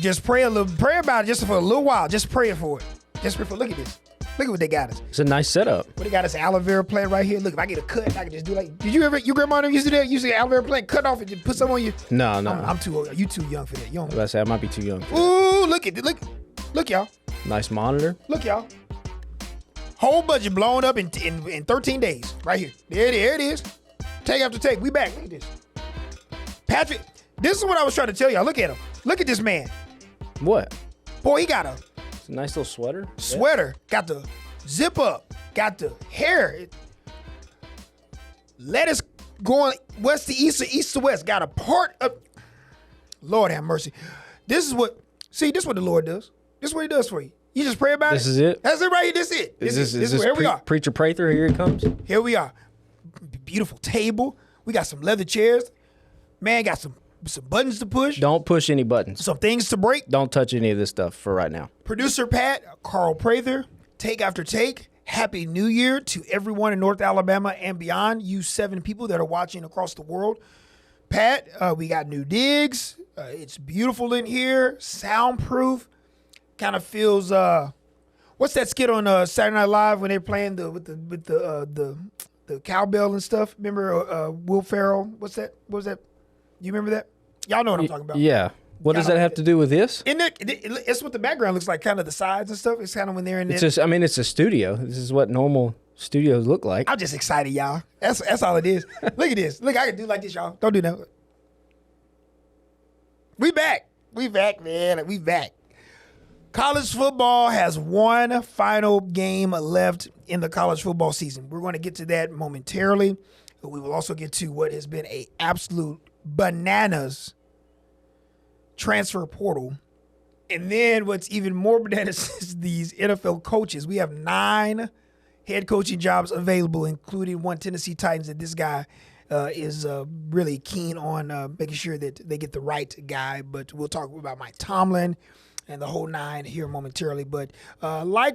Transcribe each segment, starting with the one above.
Just pray about it just for a little while. Just pray for it. Just pray for. Look at this. Look at what they got us. It's a nice setup. What they got us aloe vera plant right here. Look, if I get a cut, I can just do like. Did you ever? Your grandma used to do that? You see aloe vera plant cut off and just put some on you. No. I'm too old. You too young for that. You don't. I was about to say I might be too young. Ooh, look at it. Look, y'all. Nice monitor. Look, y'all. Whole budget blown up in 13 days. Right here. There it is. Take after take. We back. Look at this. Patrick, this is what I was trying to tell y'all. Look at him. Look at this man. What? Boy, he got a It's a nice little sweater. sweater. Got the zip up. Got the hair. Lettuce going west to east or east to west. Got a part of. Lord have mercy. This is what the Lord does. This is what he does for you. You just pray about it. This is it? That's it right here. This is it. This is here we are. Preacher Prather, here it comes. Here we are. Beautiful table. We got some leather chairs. Man, got some buttons to push. Don't push any buttons. Some things to break. Don't touch any of this stuff for right now. Producer Pat, Carl Prather, take after take. Happy New Year to everyone in North Alabama and beyond. You 7 people that are watching across the world. Pat, we got new digs. It's beautiful in here. Soundproof. Kind of feels. What's that skit on Saturday Night Live when they're playing with the cowbell and stuff? Remember Will Ferrell? What was that? You remember that? Y'all know what I'm talking about. Yeah. What does that have to do with this? It's what the background looks like, kind of the sides and stuff. It's kind of when they're in there. It's a studio. This is what normal studios look like. I'm just excited, y'all. That's all it is. Look at this. Look, I can do like this, y'all. Don't do that. We back. We back, man. We back. College football has one final game left in the college football season. We're going to get to that momentarily. But we will also get to what has been a absolute bananas transfer portal. And then what's even more bananas is these NFL coaches. We have 9 head coaching jobs available, including one Tennessee Titans that this guy is really keen on making sure that they get the right guy. But we'll talk about Mike Tomlin and the whole 9 here momentarily. But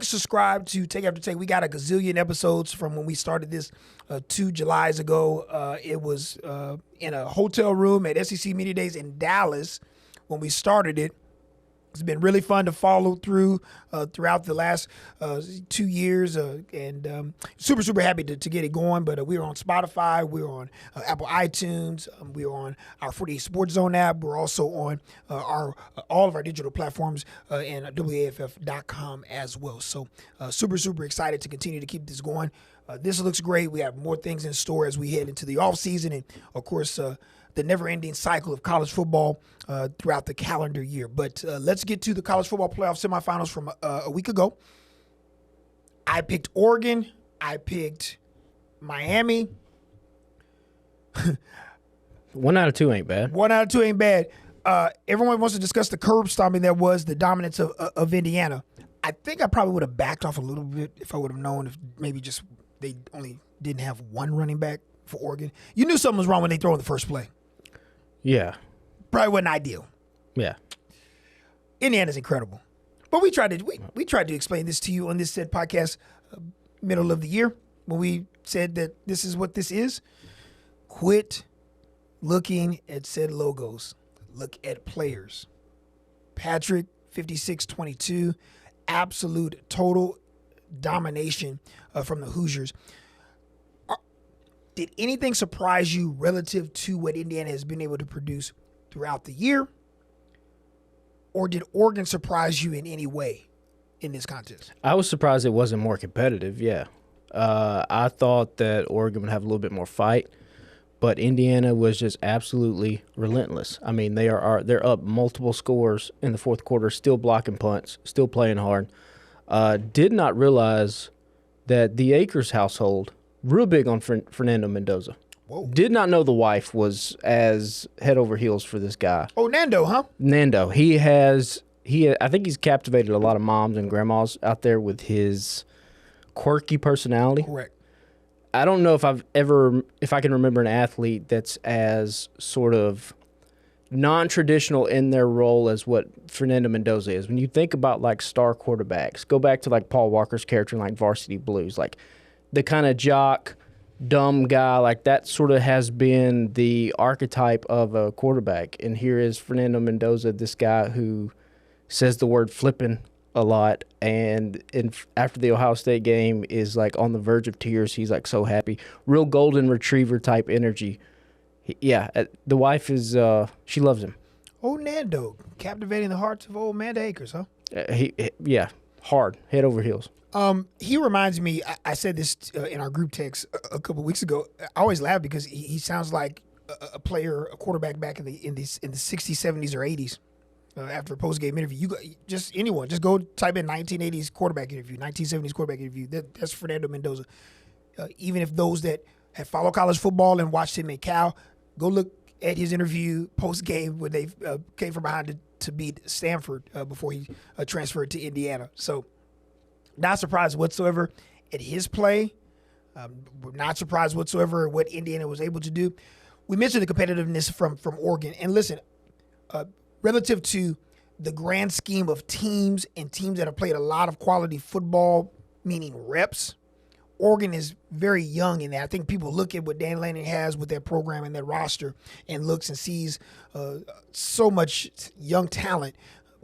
subscribe to Take After Take. We got a gazillion episodes from when we started this 2 Julys ago. It was in a hotel room at SEC Media Days in Dallas when we started it. It's been really fun to follow through throughout the last 2 years, and super, super happy to get it going. But we're on Spotify, we're on Apple iTunes, we're on our 48 Sports Zone app. We're also on all of our digital platforms and WAFF.com as well. So super, super excited to continue to keep this going. This looks great. We have more things in store as we head into the off season, and of course, the never-ending cycle of college football throughout the calendar year. But let's get to the College Football Playoff Semifinals from a week ago. I picked Oregon. I picked Miami. 1 out of 2 ain't bad. 1 out of 2 ain't bad. Everyone wants to discuss the curb stomping that was the dominance of Indiana. I think I probably would have backed off a little bit if I would have known if maybe just they only didn't have one running back for Oregon. You knew something was wrong when they throw in the first play. Yeah. Probably wasn't ideal. Yeah. Indiana's incredible. But we tried to explain this to you on this said podcast middle of the year when we said that this is what this is. Quit looking at said logos. Look at players. Patrick, 56-22, absolute total domination from the Hoosiers. Did anything surprise you relative to what Indiana has been able to produce throughout the year? Or did Oregon surprise you in any way in this contest? I was surprised it wasn't more competitive, yeah. I thought that Oregon would have a little bit more fight, but Indiana was just absolutely relentless. I mean, they're up multiple scores in the fourth quarter, still blocking punts, still playing hard. Did not realize that the Akers household, real big on Fernando Mendoza. Whoa. Did not know the wife was as head over heels for this guy. Oh, Nando, huh? Nando. I think he's captivated a lot of moms and grandmas out there with his quirky personality. Correct. I don't know if I can remember an athlete that's as sort of non-traditional in their role as what Fernando Mendoza is. When you think about like star quarterbacks, go back to like Paul Walker's character in like Varsity Blues, like the kind of jock, dumb guy, like that sort of has been the archetype of a quarterback. And here is Fernando Mendoza, this guy who says the word flipping a lot, and after the Ohio State game is like on the verge of tears. He's like so happy, real golden retriever type energy. The wife is she loves him. Old Nando, captivating the hearts of old Amanda Akers, huh? Hard, head over heels. He reminds me. I said this in our group text a couple weeks ago. I always laugh because he sounds like a player, a quarterback back in the 60s, 70s, or 80s. After a post-game interview, just go type in 1980s quarterback interview, 1970s quarterback interview. That's Fernando Mendoza. Even if those that have followed college football and watched him in Cal, go look at his interview post-game when they came from behind to beat Stanford before he transferred to Indiana. So not surprised whatsoever at his play. Not surprised whatsoever at what Indiana was able to do. We mentioned the competitiveness from Oregon. And listen, relative to the grand scheme of teams and teams that have played a lot of quality football, meaning reps, Oregon is very young in that. I think people look at what Dan Lanning has with their program and their roster and looks and sees so much young talent,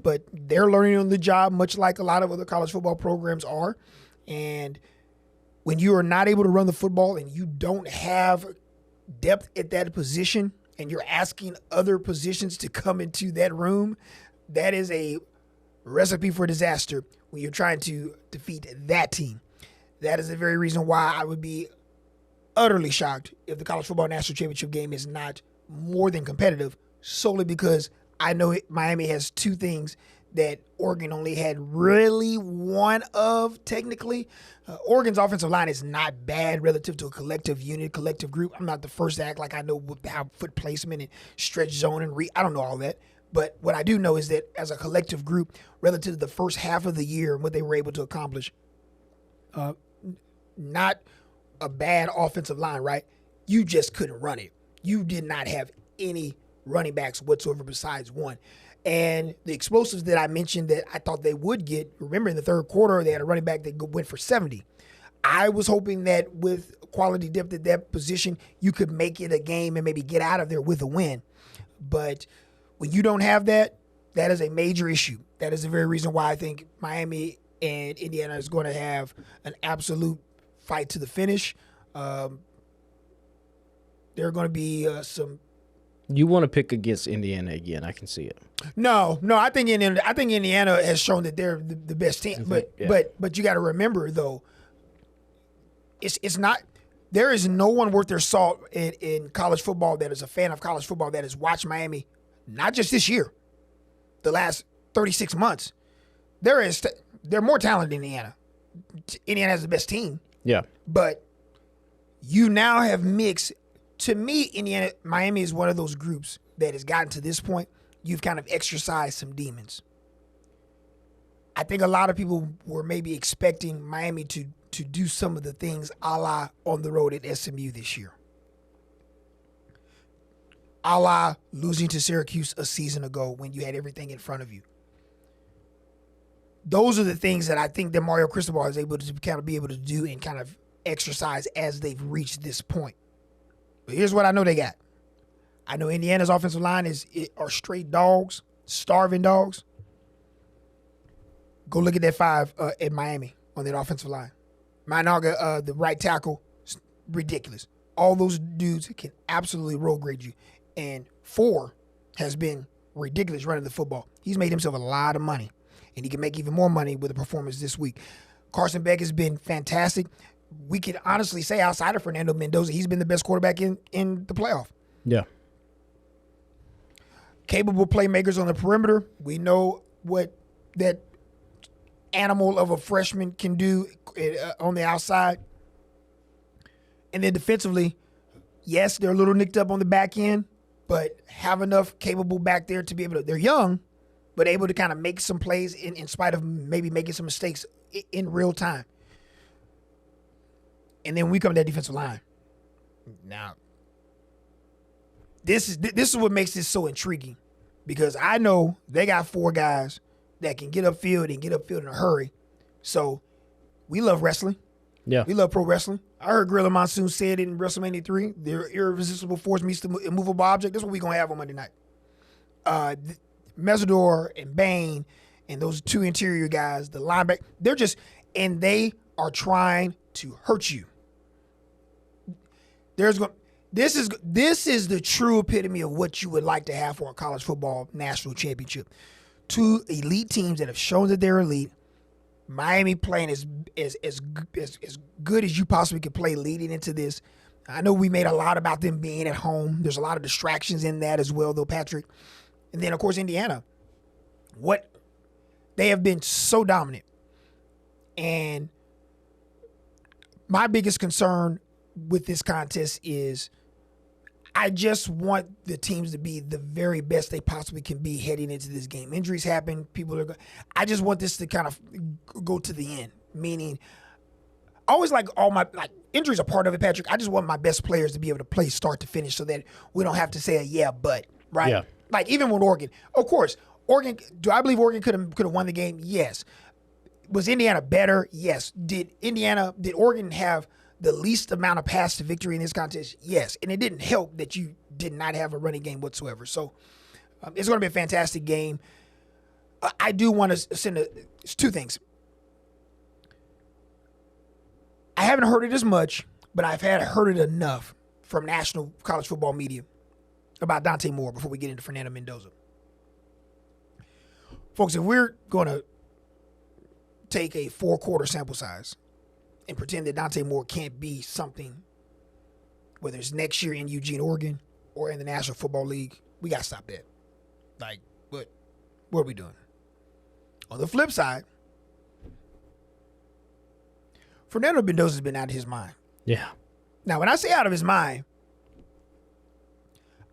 but they're learning on the job, much like a lot of other college football programs are. And when you are not able to run the football and you don't have depth at that position, and you're asking other positions to come into that room, that is a recipe for disaster when you're trying to defeat that team. That is the very reason why I would be utterly shocked if the College Football National Championship game is not more than competitive, solely because I know Miami has two things that Oregon only had really one of, technically. Oregon's offensive line is not bad relative to a collective unit, collective group. I'm not the first to act like I know how foot placement and stretch zone and I don't know all that. But what I do know is that as a collective group, relative to the first half of the year and what they were able to accomplish, not a bad offensive line, right? You just couldn't run it. You did not have any running backs whatsoever besides one. And the explosives that I mentioned that I thought they would get, remember in the third quarter, they had a running back that went for 70. I was hoping that with quality depth at that position, you could make it a game and maybe get out of there with a win. But when you don't have that, that is a major issue. That is the very reason why I think Miami and Indiana is going to have an absolute fight to the finish. There are going to be some. You want to pick against Indiana again? I can see it. No. I think Indiana has shown that they're the best team. But you got to remember though, it's not. There is no one worth their salt in college football that is a fan of college football that has watched Miami, not just this year, the last 36 months. They're more talented than Indiana. Indiana has the best team. Yeah. But you now have mixed. To me, Miami is one of those groups that has gotten to this point. You've kind of exercised some demons. I think a lot of people were maybe expecting Miami to do some of the things a la on the road at SMU this year. A la losing to Syracuse a season ago when you had everything in front of you. Those are the things that I think that Mario Cristobal is able to kind of be able to do and kind of exercise as they've reached this point. But here's what I know they got. I know Indiana's offensive line are straight dogs, starving dogs. Go look at that five at Miami on that offensive line. Mainaga, the right tackle, ridiculous. All those dudes can absolutely road grade you. And 4 has been ridiculous running the football. He's made himself a lot of money, and he can make even more money with a performance this week. Carson Beck has been fantastic. We can honestly say outside of Fernando Mendoza, he's been the best quarterback in the playoff. Yeah. Capable playmakers on the perimeter. We know what that animal of a freshman can do on the outside. And then defensively, yes, they're a little nicked up on the back end, but have enough capable back there to be able to, they're young, but able to kind of make some plays in spite of maybe making some mistakes in real time. And then we come to that defensive line. Now, this is what makes this so intriguing, because I know they got 4 guys that can get upfield and get upfield in a hurry. So we love wrestling. Yeah. We love pro wrestling. I heard Gorilla Monsoon say it in WrestleMania 3. Their irresistible force meets the immovable object. That's what we're going to have on Monday night. Mesidor and Bane and those two interior guys, the linebacker, and they are trying to hurt you. This is the true epitome of what you would like to have for a college football national championship. Two elite teams that have shown that they're elite. Miami playing as good as you possibly could play leading into this. I know we made a lot about them being at home. There's a lot of distractions in that as well, though, Patrick. And then, of course, Indiana. They have been so dominant. And my biggest concern with this contest is I just want the teams to be the very best they possibly can be heading into this game. Injuries happen. I just want this to kind of go to the end, meaning I always injuries are part of it, Patrick. I just want my best players to be able to play start to finish so that we don't have to say right? Yeah. Like even with Oregon. Of course, do I believe Oregon could have won the game? Yes. Was Indiana better? Yes. Did Oregon have the least amount of paths to victory in this contest? Yes. And it didn't help that you did not have a running game whatsoever. So it's going to be a fantastic game. I do want to send two things. I haven't heard it as much, but I've heard it enough from national college football media about Dante Moore before we get into Fernando Mendoza. Folks, if we're going to take a 4-quarter sample size and pretend that Dante Moore can't be something, whether it's next year in Eugene, Oregon, or in the National Football League, we got to stop that. Like, what are we doing? On the flip side, Fernando Mendoza's been out of his mind. Yeah. Now, when I say out of his mind,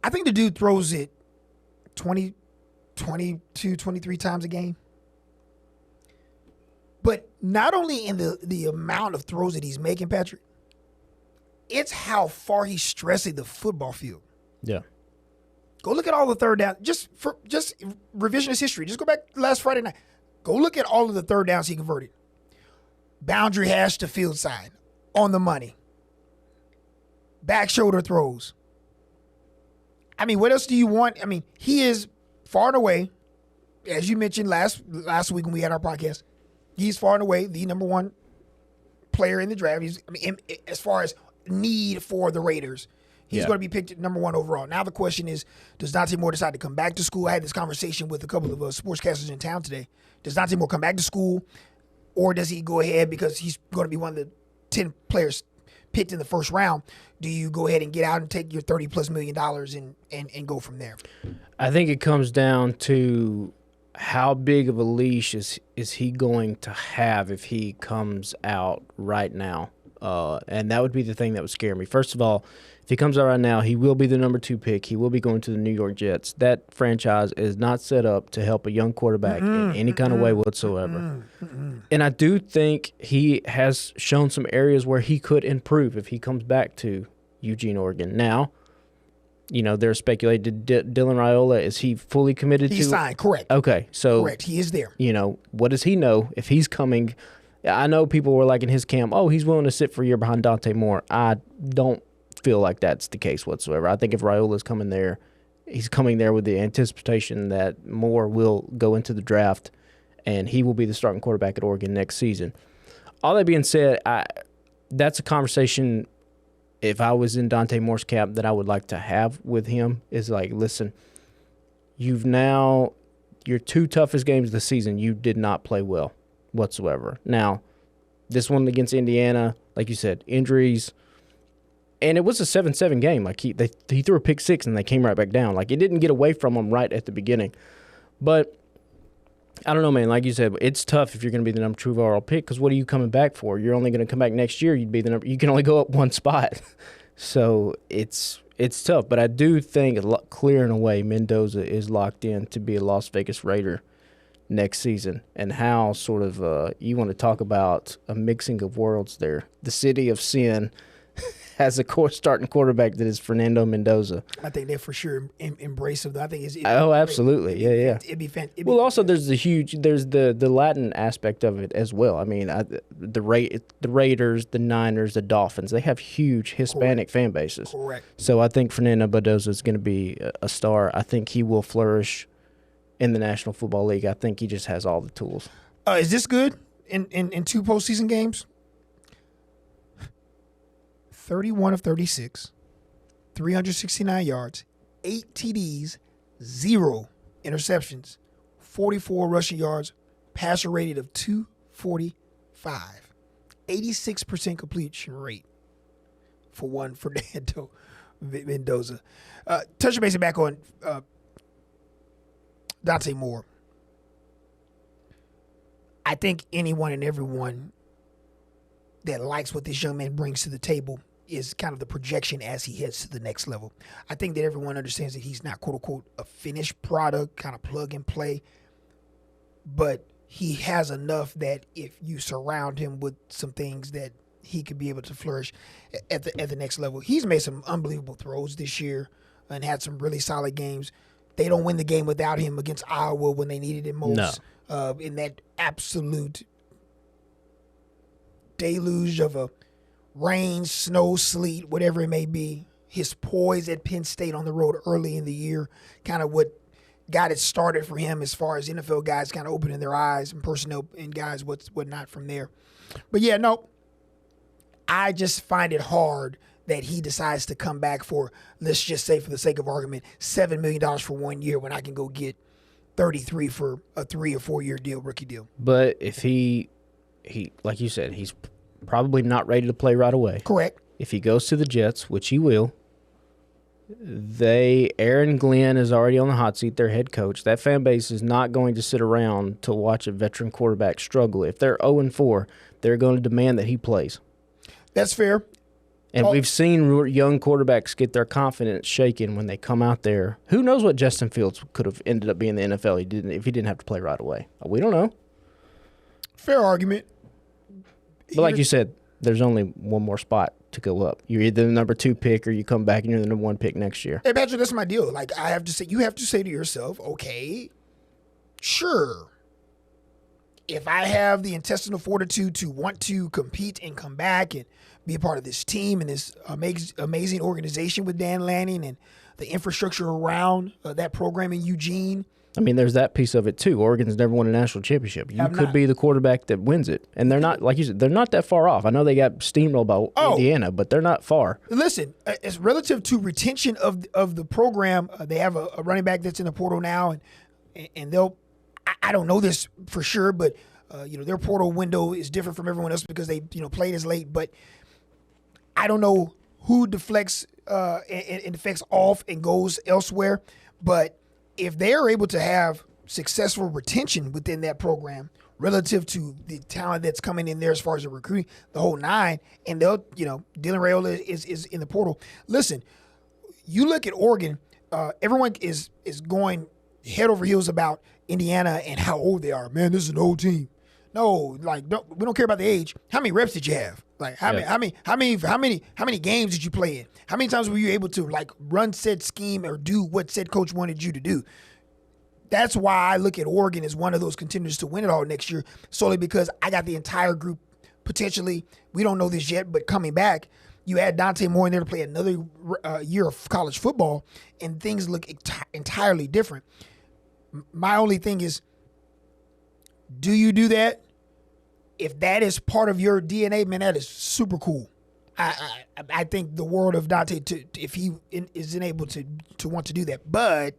I think the dude throws it 20, 22, 23 times a game. But not only in the amount of throws that he's making, Patrick, it's how far he's stressing the football field. Yeah. Go look at all the third down. Just revisionist history. Just go back last Friday night. Go look at all of the third downs he converted. Boundary hash to field side. On the money. Back shoulder throws. I mean, what else do you want? I mean, he is far and away, as you mentioned last week when we had our podcast, he's far and away the number one player in the draft. As far as need for the Raiders, he's going to be picked number one overall. Now the question is, does Dante Moore decide to come back to school? I had this conversation with a couple of sportscasters in town today. Does Dante Moore come back to school, or does he go ahead because he's going to be one of the 10 players picked in the first round? Do you go ahead and get out and take your $30+ million and go from there? I think it comes down to how big of a leash is he going to have if he comes out right now? And that would be the thing that would scare me. First of all, if he comes out right now, he will be the number 2 pick. He will be going to the New York Jets. That franchise is not set up to help a young quarterback in any kind of way whatsoever. And I do think he has shown some areas where he could improve if he comes back to Eugene, Oregon. Now, there's speculated Dylan Raiola, is he fully committed to? He's signed, correct. Okay, so. Correct, he is there. What does he know if he's coming? I know people were like in his camp, he's willing to sit for a year behind Dante Moore. I don't feel like that's the case whatsoever. I think if Raiola's coming there, he's coming there with the anticipation that Moore will go into the draft and he will be the starting quarterback at Oregon next season. All that being said, that's a conversation, if I was in Dante Moore's camp, that I would like to have with him is like, listen, your 2 toughest games of the season, you did not play well whatsoever. Now, this one against Indiana, like you said, injuries, and it was a 7-7 game. Like he threw a pick 6 and they came right back down. Like it didn't get away from him right at the beginning. But I don't know, man. Like you said, it's tough if you're going to be the number 2 overall pick because what are you coming back for? You're only going to come back next year. You can only go up 1 spot. So it's tough. But I do think clear in a way Mendoza is locked in to be a Las Vegas Raider next season. And how sort of you want to talk about a mixing of worlds there. The city of sin has a starting quarterback that is Fernando Mendoza. I think they for sure embrace it. I think it's absolutely, yeah. It'd be fantastic. Well, also there's the Latin aspect of it as well. I mean, the Raiders, the Niners, the Dolphins, they have huge Hispanic fan bases. Correct. So I think Fernando Mendoza is going to be a star. I think he will flourish in the National Football League. I think he just has all the tools. Is this good in 2 postseason games? 31 of 36, 369 yards, 8 TDs, 0 interceptions, 44 rushing yards, passer rated of 245, 86% completion rate for one Fernando Mendoza. Touching base back on Dante Moore. I think anyone and everyone that likes what this young man brings to the table is kind of the projection as he heads to the next level. I think that everyone understands that he's not, quote unquote, a finished product, kind of plug and play, but he has enough that if you surround him with some things that he could be able to flourish at the next level. He's made some unbelievable throws this year and had some really solid games. They don't win the game without him against Iowa when they needed it most. No. In that absolute deluge of a rain, snow, sleet, whatever it may be. His poise at Penn State on the road early in the year, kind of what got it started for him as far as NFL guys kind of opening their eyes and personnel and guys whatnot from there. But yeah, no, I just find it hard that he decides to come back for, let's just say for the sake of argument, $7 million for 1 year when I can go get 33 for a 3 or 4 year deal, rookie deal. But if he like you said, he's probably not ready to play right away. Correct. If he goes to the Jets, which he will, Aaron Glenn is already on the hot seat, their head coach. That fan base is not going to sit around to watch a veteran quarterback struggle. If they're 0-4, they're going to demand that he plays. That's fair. And we've seen young quarterbacks get their confidence shaken when they come out there. Who knows what Justin Fields could have ended up being in the NFL if he didn't have to play right away. We don't know. Fair argument. But like you said, there's only one more spot to go up. You're either the number 2 pick or you come back and you're the number 1 pick next year. Hey, Patrick, that's my deal. Like, you have to say to yourself, okay, sure. If I have the intestinal fortitude to want to compete and come back and be a part of this team and this amazing organization with Dan Lanning and the infrastructure around that program in Eugene. I mean, there's that piece of it, too. Oregon's never won a national championship. You could be the quarterback that wins it. And they're not, like you said, they're not that far off. I know they got steamrolled by Indiana, but they're not far. Listen, it's relative to retention of the program. They have a running back that's in the portal now, and they'll – I don't know this for sure, but, their portal window is different from everyone else because they, played as late. But I don't know who deflects and defects off and goes elsewhere, but – if they are able to have successful retention within that program relative to the talent that's coming in there as far as the recruiting, the whole nine, and they'll, Dylan Raiola is in the portal. Listen, you look at Oregon, everyone is going head over heels about Indiana and how old they are. Man, this is an old team. No, we don't care about the age. How many reps did you have? Like how many games did you play in? How many times were you able to run said scheme or do what said coach wanted you to do? That's why I look at Oregon as one of those contenders to win it all next year, solely because I got the entire group potentially. We don't know this yet, but coming back, you add Dante Moore in there to play another year of college football, and things look entirely different. My only thing is, do you do that? If that is part of your DNA, man, that is super cool. I think the world of Dante if he is able to want to do that. But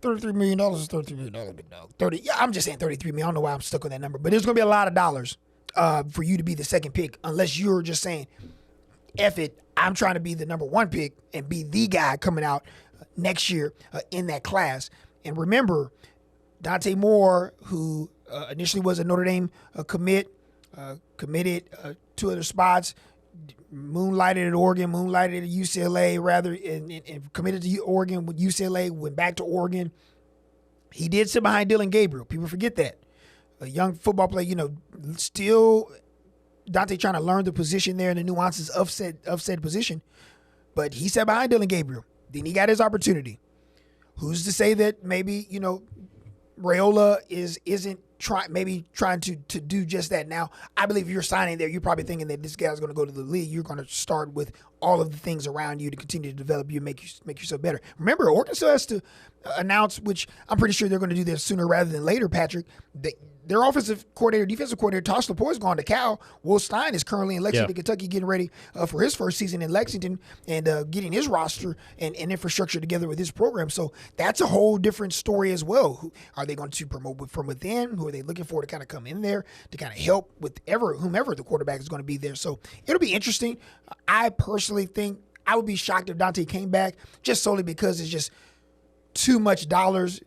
$33 million is $33 million, big dog. I'm just saying $33 million. I don't know why I'm stuck on that number. But there's going to be a lot of dollars for you to be the second pick unless you're just saying, F it, I'm trying to be the number 1 pick and be the guy coming out next year in that class. And remember, Dante Moore, who initially was a Notre Dame committed 2 other spots, moonlighted at Oregon, moonlighted at UCLA, rather, and committed to Oregon with UCLA, went back to Oregon. He did sit behind Dylan Gabriel. People forget that. A young football player, still Dante trying to learn the position there and the nuances of said position. But he sat behind Dylan Gabriel. Then he got his opportunity. Who's to say that maybe, Raiola isn't trying to do just that. Now, I believe if you're signing there, you're probably thinking that this guy's going to go to the league. You're going to start with all of the things around you to continue to develop you and make yourself better. Remember, Oregon still has to announce, which I'm pretty sure they're going to do this sooner rather than later, Patrick. Their offensive coordinator, defensive coordinator, Tosh LaPoy's gone to Cal. Will Stein is currently in Lexington, Kentucky, getting ready for his first season in Lexington and getting his roster and infrastructure together with his program. So that's a whole different story as well. Are they going to promote from within? Who are they looking for to kind of come in there to kind of help with whomever the quarterback is going to be there? So it'll be interesting. I personally think I would be shocked if Dante came back just solely because it's just too many dollars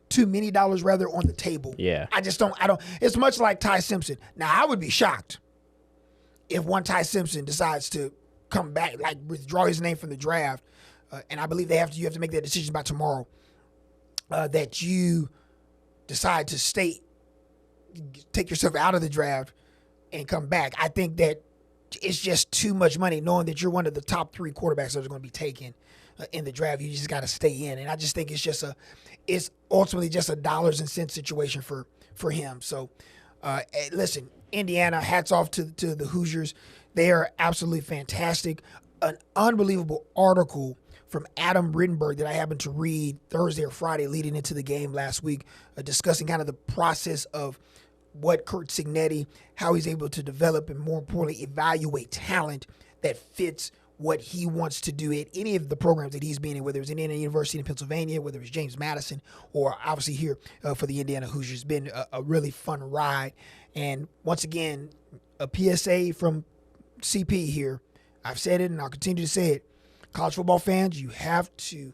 rather on the table. Yeah. I don't, it's much like Ty Simpson. Now, I would be shocked if one Ty Simpson decides to come back, like withdraw his name from the draft, and I believe you have to make that decision by tomorrow, that you decide to take yourself out of the draft and come back. I think that it's just too much money knowing that you're one of the top 3 quarterbacks that are going to be taken in the draft. You just got to stay in. And I just think it's ultimately just a dollars and cents situation for him. So, listen, Indiana, hats off to the Hoosiers. They are absolutely fantastic. An unbelievable article from Adam Rittenberg that I happened to read Thursday or Friday leading into the game last week, discussing kind of the process of what Kurt Signetti, how he's able to develop and, more importantly, evaluate talent that fits what he wants to do at any of the programs that he's been in, whether it's in Indiana University in Pennsylvania, whether it's James Madison, or obviously here for the Indiana Hoosiers. It's been a really fun ride. And once again, a PSA from CP here. I've said it and I'll continue to say it. College football fans, you have to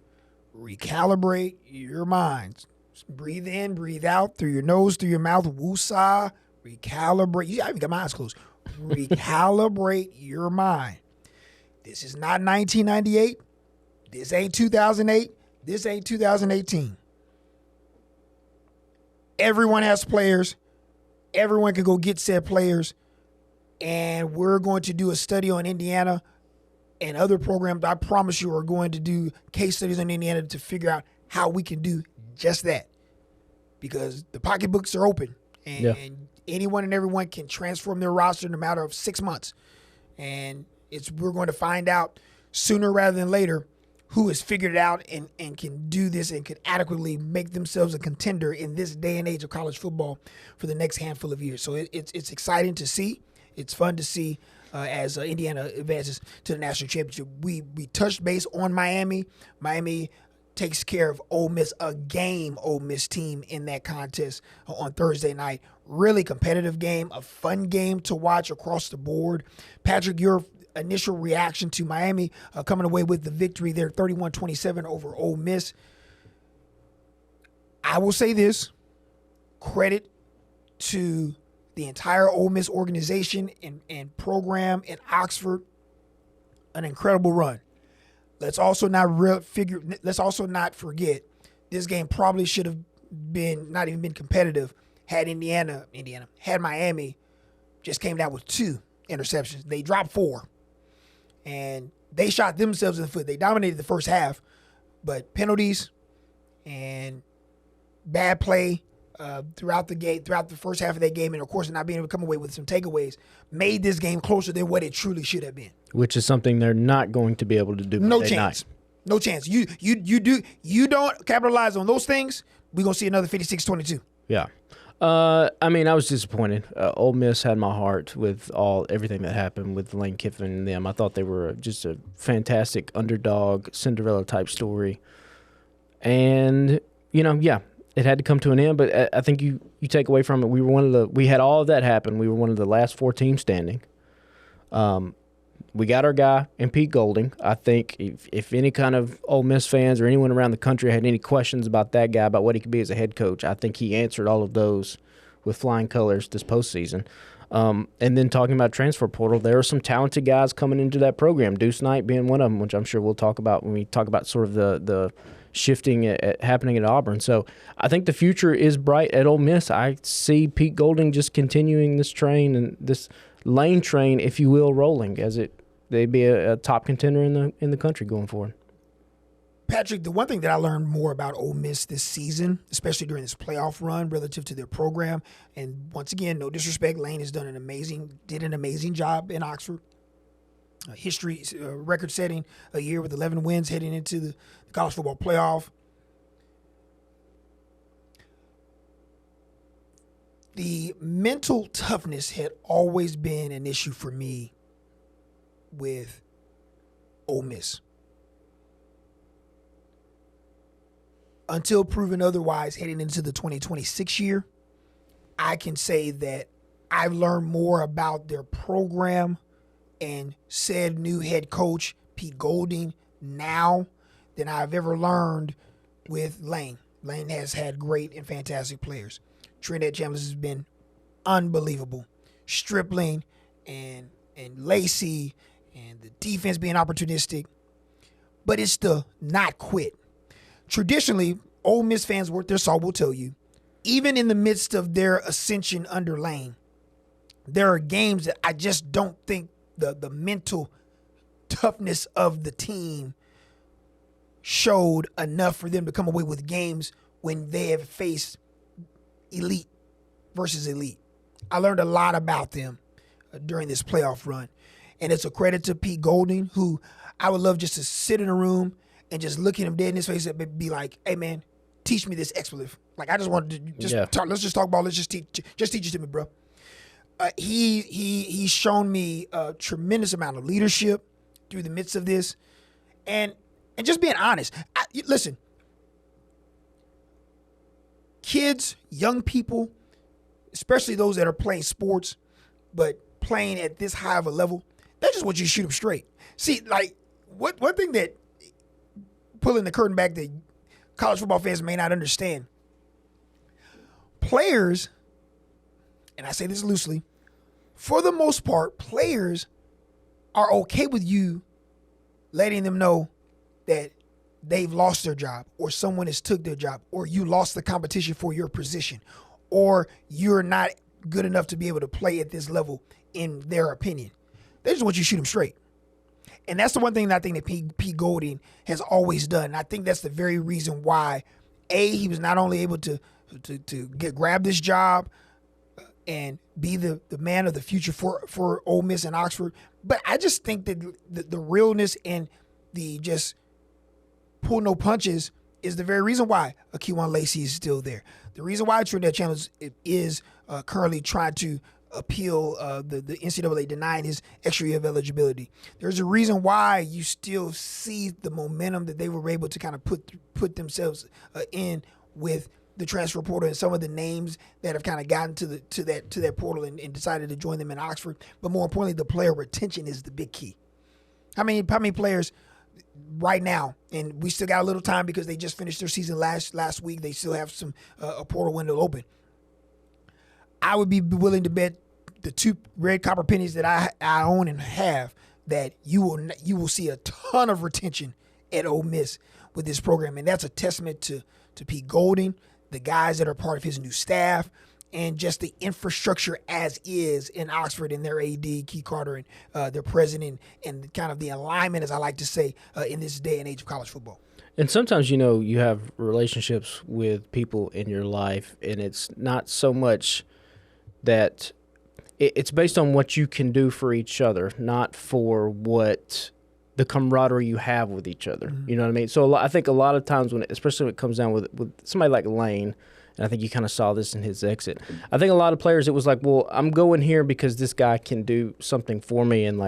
recalibrate your minds. Breathe in, breathe out, through your nose, through your mouth, woosah, recalibrate. I even got my eyes closed. Recalibrate your mind. This is not 1998. This ain't 2008. This ain't 2018. Everyone has players. Everyone can go get said players. And we're going to do a study on Indiana and other programs. I promise you are going to do case studies on Indiana to figure out how we can do just that. Because the pocketbooks are open. And anyone and everyone can transform their roster in a matter of 6 months. And we're going to find out sooner rather than later who has figured it out and can do this and can adequately make themselves a contender in this day and age of college football for the next handful of years. So it's exciting to see. It's fun to see as Indiana advances to the national championship. We touched base on Miami. Miami takes care of Ole Miss, a game Ole Miss team in that contest on Thursday night. Really competitive game, a fun game to watch across the board. Patrick, your initial reaction to Miami coming away with the victory there, 31-27 over Ole Miss. I will say this, credit to the entire Ole Miss organization and program in Oxford, an incredible run. Let's also not forget this game probably should have not even been competitive had had Miami just came down with 2 interceptions. They dropped 4. And they shot themselves in the foot. They dominated the first half, but penalties and bad play throughout the first half of that game, and of course not being able to come away with some takeaways, made this game closer than what it truly should have been. Which is something they're not going to be able to do. No chance. No chance. You don't capitalize on those things, we're gonna see another 56-22. Yeah. I was disappointed. Ole Miss had my heart with everything that happened with Lane Kiffin and them. I thought they were just a fantastic underdog, Cinderella type story. And, it had to come to an end, but I think you take away from it, we had all of that happen. We were one of the last 4 teams standing. We got our guy in Pete Golding. I think if any kind of Ole Miss fans or anyone around the country had any questions about that guy, about what he could be as a head coach, I think he answered all of those with flying colors this postseason. And then talking about transfer portal, there are some talented guys coming into that program, Deuce Knight being one of them, which I'm sure we'll talk about when we talk about sort of the shifting happening at Auburn. So I think the future is bright at Ole Miss. I see Pete Golding just continuing this train and this Lane train, if you will, rolling as they'd be a top contender in the country going forward. Patrick, the one thing that I learned more about Ole Miss this season, especially during this playoff run relative to their program, and once again, no disrespect, Lane did an amazing job in Oxford. history record-setting a year with 11 wins heading into the college football playoff. The mental toughness had always been an issue for me with Ole Miss. Until proven otherwise, heading into the 2026 year, I can say that I've learned more about their program and said new head coach, Pete Golding, now than I've ever learned with Lane. Lane has had great and fantastic players. Trinidad Chandler has been unbelievable. Stripling and Lacey and the defense being opportunistic. But it's the not quit. Traditionally, Ole Miss fans worth their salt will tell you, even in the midst of their ascension under Lane, there are games that I just don't think the mental toughness of the team showed enough for them to come away with games when they have faced elite versus elite. I learned a lot about them during this playoff run. And it's a credit to Pete Golding, who I would love just to sit in a room and just look at him dead in his face and be like, hey, man, teach me this expletive. Like, I just wanted to talk. Let's just talk ball. Let's just teach it to me, bro. He's shown me a tremendous amount of leadership through the midst of this. And just being honest, listen, kids, young people, especially those that are playing sports, but playing at this high of a level, they just want you to shoot them straight. See, like, one thing that, pulling the curtain back, that college football fans may not understand, players, and I say this loosely, for the most part, players are okay with you letting them know that they've lost their job, or someone has took their job, or you lost the competition for your position, or you're not good enough to be able to play at this level in their opinion. They just want you to shoot them straight. And that's the one thing that I think that Pete Golding has always done. And I think that's the very reason why, he was not only able to grab this job and be the man of the future for Ole Miss and Oxford, but I just think that the realness and the just pull no punches is the very reason why Akiwan Lacey is still there. The reason why Trinidad Chandler is currently trying to appeal the NCAA denying his extra year of eligibility. There's a reason why you still see the momentum that they were able to kind of put themselves in with the transfer portal and some of the names that have kind of gotten to that portal and decided to join them in Oxford. But more importantly, the player retention is the big key. How many players right now, and we still got a little time because they just finished their season last week. They still have some a portal window open. I would be willing to bet the 2 red copper pennies that I own and have that you will see a ton of retention at Ole Miss with this program, and that's a testament to Pete Golding, the guys that are part of his new staff, and just the infrastructure as is in Oxford and their AD, Keith Carter, and their president, and kind of the alignment, as I like to say, in this day and age of college football. And sometimes, you have relationships with people in your life, and it's not so much that it's based on what you can do for each other, not for what the camaraderie you have with each other. Mm-hmm. You know what I mean? So I think a lot of times, especially when it comes down with somebody like Lane, and I think you kind of saw this in his exit, I think a lot of players, it was like, well, I'm going here because this guy can do something for me, and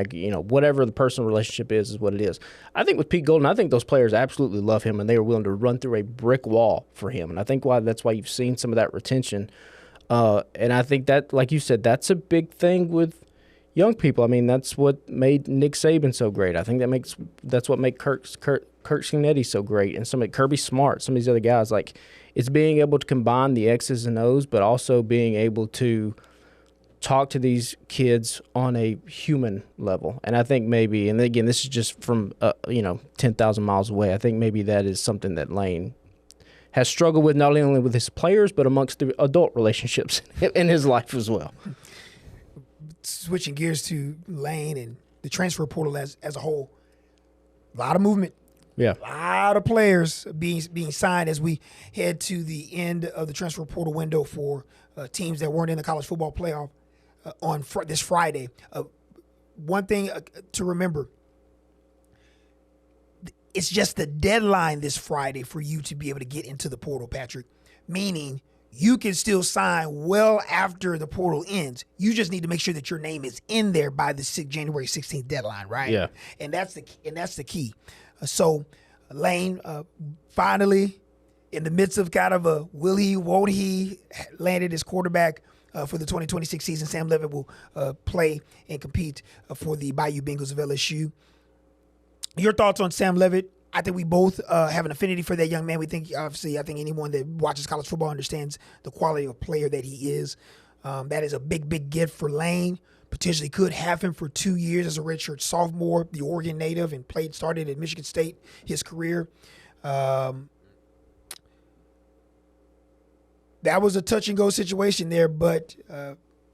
whatever the personal relationship is what it is. I think with Pete Golding, I think those players absolutely love him, and they are willing to run through a brick wall for him. And I think that's why you've seen some of that retention. And I think that, like you said, that's a big thing with young people. I mean, that's what made Nick Saban so great. I think that's what made Kirk Scinetti so great, and Kirby Smart, some of these other guys. Like, it's being able to combine the X's and O's, but also being able to talk to these kids on a human level. And I think maybe, and again, this is just from 10,000 miles away, I think maybe that is something that Lane has struggled with, not only with his players, but amongst the adult relationships in his life as well. Switching gears to Lane and the transfer portal as a whole, a lot of movement. Yeah. A lot of players being signed as we head to the end of the transfer portal window for teams that weren't in the college football playoff on this Friday. one thing to remember. It's just the deadline this Friday for you to be able to get into the portal, Patrick. Meaning you can still sign well after the portal ends. You just need to make sure that your name is in there by the January 16th deadline, right? Yeah. And that's the key. So Lane finally, in the midst of kind of a will he, won't he, landed his quarterback for the 2026 season. Sam Levitt will play and compete for the Bayou Bengals of LSU. Your thoughts on Sam Levitt? I think we both have an affinity for that young man. We think, obviously, I think anyone that watches college football understands the quality of player that he is. That is a big, big gift for Lane. Potentially could have him for 2 years as a redshirt sophomore, the Oregon native, and started at Michigan State his career. That was a touch-and-go situation there, but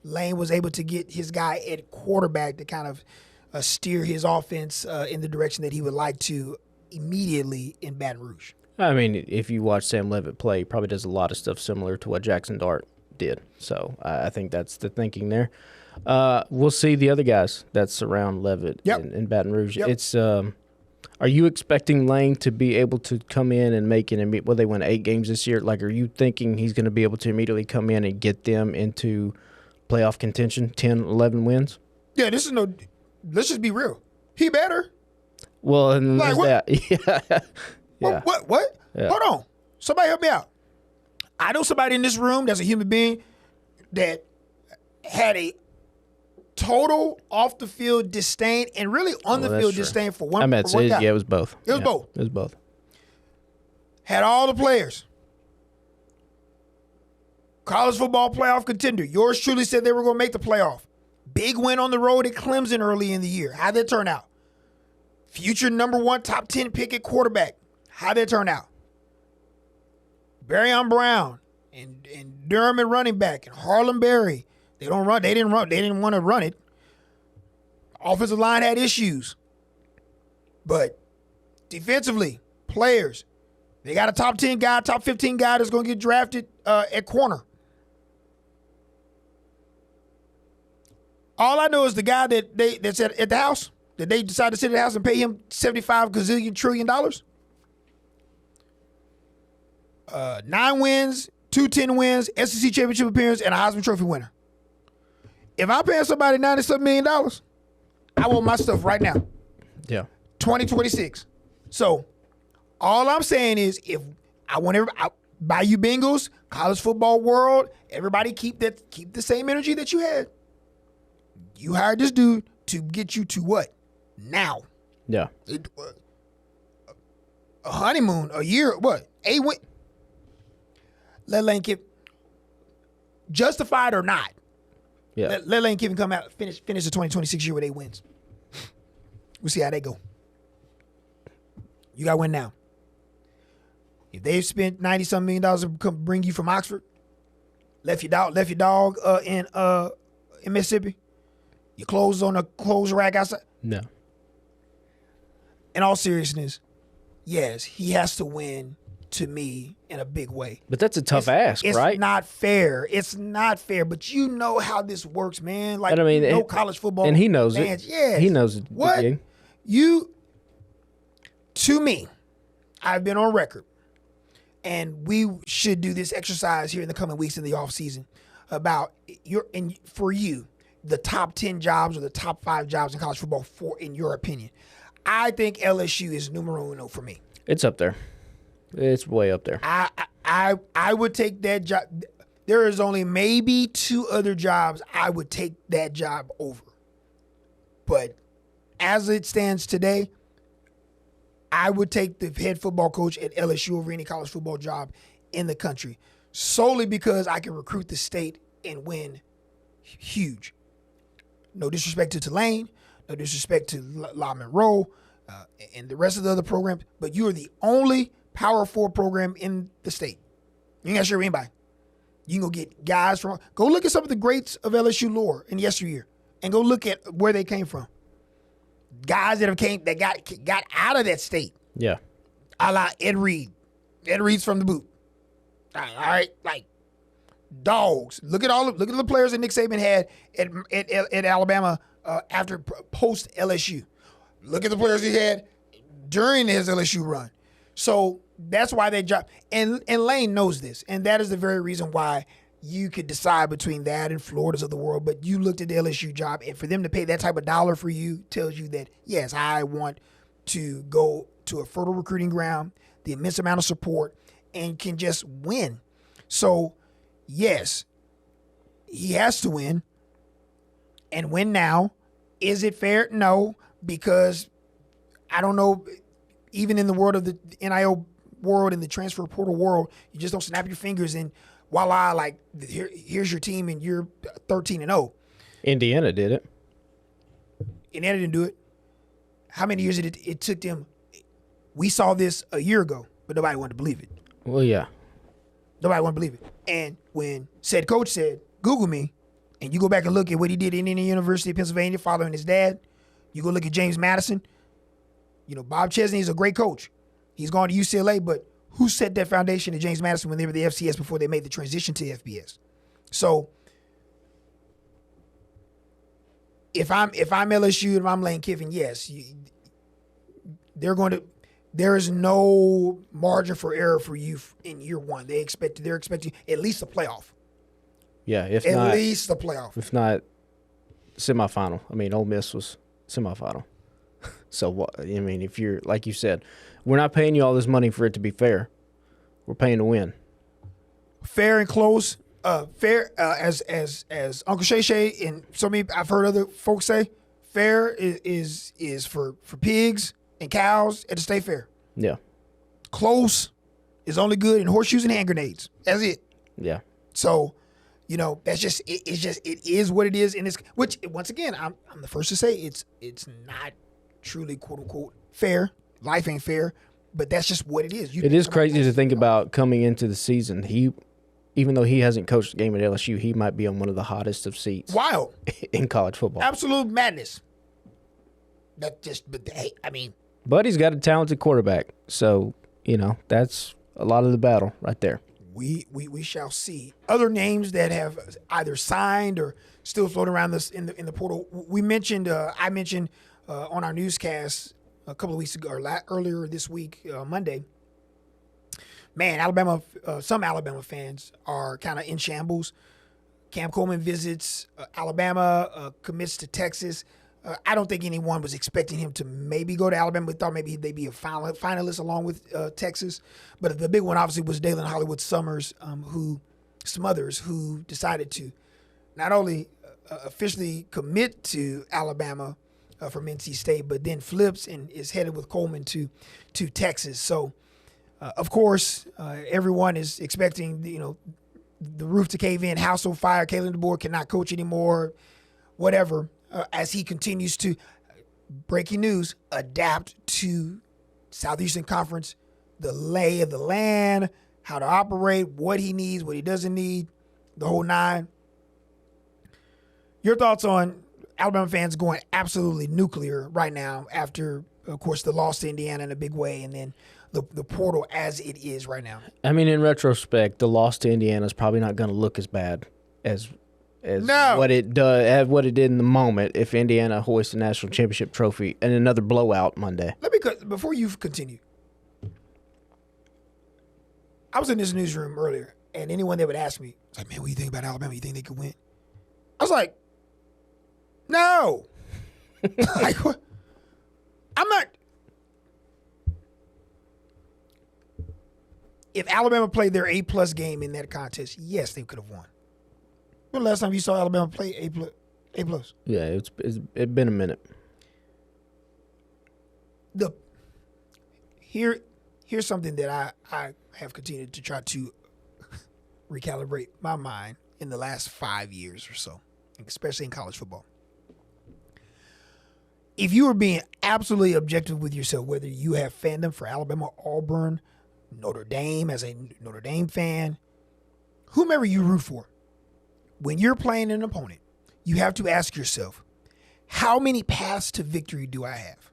Lane was able to get his guy at quarterback to kind of steer his offense in the direction that he would like to immediately in Baton Rouge. I mean, if you watch Sam Levitt play, he probably does a lot of stuff similar to what Jackson Dart did. So I think that's the thinking there. We'll see the other guys that surround Levitt in Baton Rouge. Yep. It's are you expecting Lane to be able to come in and make it? Well, they won 8 games this year. Like, are you thinking he's going to be able to immediately come in and get them into playoff contention, 10, 11 wins? Yeah, this is no. Let's just be real. He better. Well, and Like, there's that. Yeah. What? Yeah. Hold on. Somebody help me out. I know somebody in this room that's a human being that had a total off the field disdain and really on the field disdain for one. It was both. It was both. It was both. Had all the players. College football playoff contender. Yours truly said they were going to make the playoff. Big win on the road at Clemson early in the year. How'd that turn out? Future number 1 top 10 pick at quarterback. How'd that turn out? Barryon Brown and Durham at running back and Harlan Berry. They didn't want to run it. Offensive line had issues. But defensively, players, they got a top 10 guy, top 15 guy that's going to get drafted at corner. All I know is the guy that's at the house, that they decided to sit at the house and pay him $75 gazillion trillion. 9 wins, 2 10 wins, SEC championship appearance, and a Heisman Trophy winner. If I pay somebody $90-something million, I want my stuff right now. Yeah. 2026. So all I'm saying is, if I want Bayou Bengals, college football world, everybody keep the same energy that you had. You hired this dude to get you to what? Now. Yeah. A honeymoon, a year, what? 8 win. Let Lane Kiffin, justified or not, Yeah. let Lane Kiffin come out, finish the 2026 year with 8 wins. We'll see how they go. You got to win now. If they've spent $90-some million to come bring you from Oxford, left your dog in Mississippi, your clothes on a clothes rack outside. No. In all seriousness, yes, he has to win to me in a big way. But that's a tough ask, right? It's not fair. It's not fair. But you know how this works, man. Like, and I mean, no college football. And he knows fans. it. Yes. He knows it. What? To me, I've been on record, and we should do this exercise here in the coming weeks in the off season about for you, the top 10 jobs or the top 5 jobs in college football in your opinion. I think LSU is numero uno for me. It's up there. It's way up there. I would take that job. There is only maybe 2 other jobs I would take that job over. But as it stands today, I would take the head football coach at LSU over any college football job in the country, solely because I can recruit the state and win huge. No disrespect to Tulane, no disrespect to La Monroe and the rest of the other programs, but you are the only Power 4 program in the state. You ain't got to share with anybody. You can go get guys from, go look at some of the greats of LSU lore in yesteryear and go look at where they came from. Guys that got out of that state. Yeah. A la Ed Reed. Ed Reed's from the boot. All right, like dogs. Look at the players that Nick Saban had at Alabama after post LSU. Look at the players he had during his LSU run. So that's why they dropped. And Lane knows this, and that is the very reason why you could decide between that and Florida's of the world. But you looked at the LSU job, and for them to pay that type of dollar for you tells you that, yes, I want to go to a fertile recruiting ground, the immense amount of support, and can just win. So, yes, he has to win, and win now. Is it fair? No, because I don't know, even in the world of the NIL world and the transfer portal world, you just don't snap your fingers and voila, like here's your team and you're 13-0. Indiana did it. Indiana didn't do it. How many years did it took them? We saw this a year ago, but nobody wanted to believe it. Well, yeah. Nobody wanted to believe it. And when said coach said, Google me, and you go back and look at what he did in Indiana University of Pennsylvania following his dad, you go look at James Madison. You know, Bob Chesney is a great coach. He's gone to UCLA, but who set that foundation at James Madison when they were the FCS before they made the transition to FBS? So if I'm LSU and if I'm Lane Kiffin, yes, there is no margin for error for you in year one. They're expecting at least a playoff. Yeah, at least a playoff. If not semifinal. I mean, Ole Miss was semifinal. So what? I mean, if you're like you said, we're not paying you all this money for it to be fair. We're paying to win. Fair and close. Fair as Uncle Shay Shay and so many I've heard other folks say, fair is for pigs and cows at the state fair. Yeah. Close is only good in horseshoes and hand grenades. That's it. Yeah. So, you know, that's just it is what it is in this. Which once again, I'm the first to say it's not truly quote unquote fair. Life ain't fair, but that's just what it is. It is crazy to think about coming into the season. Even though he hasn't coached a game at LSU, he might be on one of the hottest of seats. Wild in college football. Absolute madness. But hey, I mean. But he's got a talented quarterback, so you know that's a lot of the battle right there. We shall see. Other names that have either signed or still floating around this in the portal. We mentioned. I mentioned on our newscast a couple of weeks ago or earlier this week, Monday. Man, some Alabama fans are kind of in shambles. Cam Coleman visits Alabama, commits to Texas. I don't think anyone was expecting him to maybe go to Alabama. We thought maybe they'd be a finalist along with Texas. But the big one obviously was Dalen Hollywood Smothers, who decided to not only officially commit to Alabama from NC State, but then flips and is headed with Coleman to Texas. So, of course, everyone is expecting the roof to cave in, house on fire. Kalen DeBoer cannot coach anymore, whatever. As he continues to, breaking news, adapt to Southeastern Conference, the lay of the land, how to operate, what he needs, what he doesn't need, the whole nine. Your thoughts on Alabama fans going absolutely nuclear right now after, of course, the loss to Indiana in a big way, and then the portal as it is right now? I mean, in retrospect, the loss to Indiana is probably not going to look as bad as what it did in the moment if Indiana hoists a national championship trophy and another blowout Monday. Before you continue, I was in this newsroom earlier, and anyone that would ask me, it's like, man, what do you think about Alabama? You think they could win? I was like, no. Like, what? I'm not. If Alabama played their A+ game in that contest, yes, they could have won. When the last time you saw Alabama play A+? Yeah, it's been a minute. Here's something that I have continued to try to recalibrate my mind in the last 5 years or so, especially in college football. If you were being absolutely objective with yourself, whether you have fandom for Alabama, Auburn, Notre Dame as a Notre Dame fan, whomever you root for, when you're playing an opponent, you have to ask yourself, how many paths to victory do I have?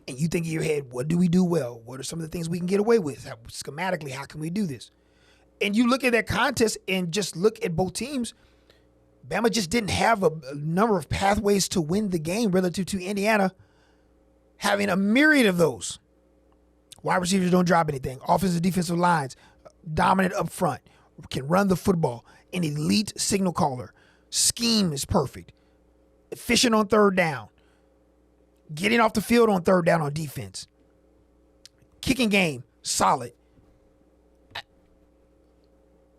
And you think in your head, what do we do well? What are some of the things we can get away with? Schematically, how can we do this? And you look at that contest and just look at both teams. Bama just didn't have a number of pathways to win the game relative to Indiana having a myriad of those. Wide receivers don't drop anything. Offensive, defensive lines, dominant up front, can run the football. An elite signal caller. Scheme is perfect. Efficient on third down. Getting off the field on third down on defense. Kicking game, solid.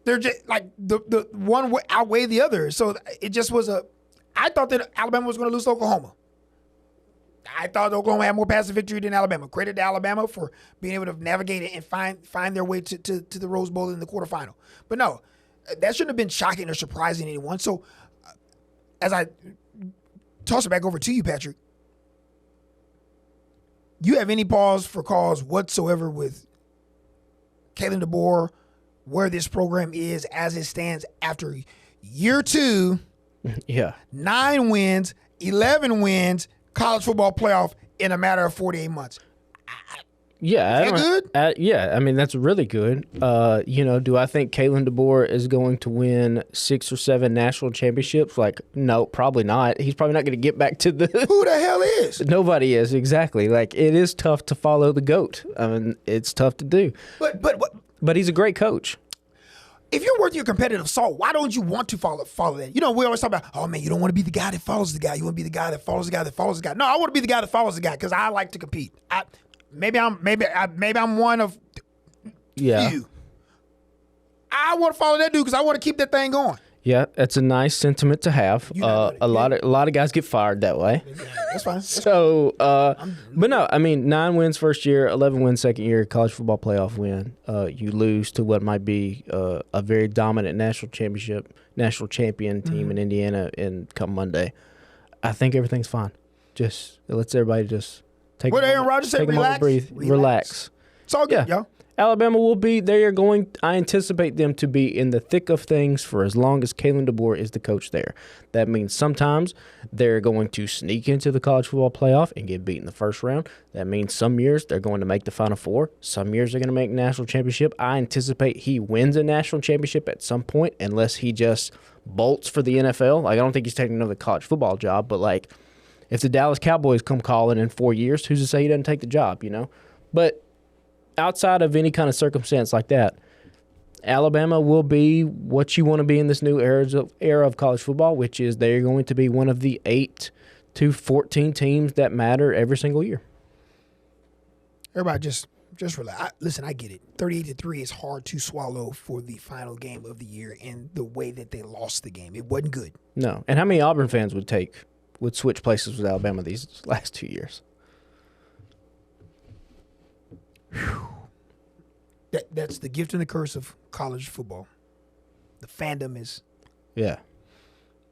They're just like the one outweigh the other. So it just was I thought that Alabama was going to lose to Oklahoma. I thought Oklahoma had more passive victory than Alabama. Credit to Alabama for being able to navigate it and find their way to the Rose Bowl in the quarterfinal. But no, that shouldn't have been shocking or surprising anyone. So as I toss it back over to you, Patrick, you have any pause for cause whatsoever with Kalen DeBoer, where this program is as it stands after year 2, 9 wins, 11 wins, college football playoff in a matter of 48 months. Yeah, is that good? Yeah, I mean that's really good. Do I think Kalen DeBoer is going to win 6 or 7 national championships? Like, no, probably not. He's probably not going to get back to the. Who the hell is? Nobody is, exactly. Like, it is tough to follow the GOAT. I mean, it's tough to do. But he's a great coach. If you're worth your competitive salt, why don't you want to follow that? You know, we always talk about, oh man, you don't want to be the guy that follows the guy. You want to be the guy that follows the guy that follows the guy. No, I want to be the guy that follows the guy because I like to compete. Maybe I'm one of few. I want to follow that dude because I want to keep that thing going. Yeah, that's a nice sentiment to have. A lot of guys get fired that way. That's fine. But no, I mean, 9 wins first year, 11 wins second year, college football playoff win. You lose to what might be a very dominant national champion team in Indiana come Monday. I think everything's fine. Just it lets everybody just take. What Aaron Rodgers said, relax, breathe, relax. It's all good, y'all. Alabama will be, I anticipate them to be in the thick of things for as long as Kalen DeBoer is the coach there. That means sometimes they're going to sneak into the college football playoff and get beat in the first round. That means some years they're going to make the Final Four. Some years they're going to make national championship. I anticipate he wins a national championship at some point unless he just bolts for the NFL. Like, I don't think he's taking another college football job, but like if the Dallas Cowboys come calling in 4 years, who's to say he doesn't take the job, you know? But outside of any kind of circumstance like that, Alabama will be what you want to be in this new era of college football, which is they're going to be one of the 8 to 14 teams that matter every single year. Everybody just relax. Listen, I get it. 38-3 is hard to swallow for the final game of the year and the way that they lost the game. It wasn't good. No. And how many Auburn fans would switch places with Alabama these last 2 years? That's the gift and the curse of college football. The fandom is. Yeah.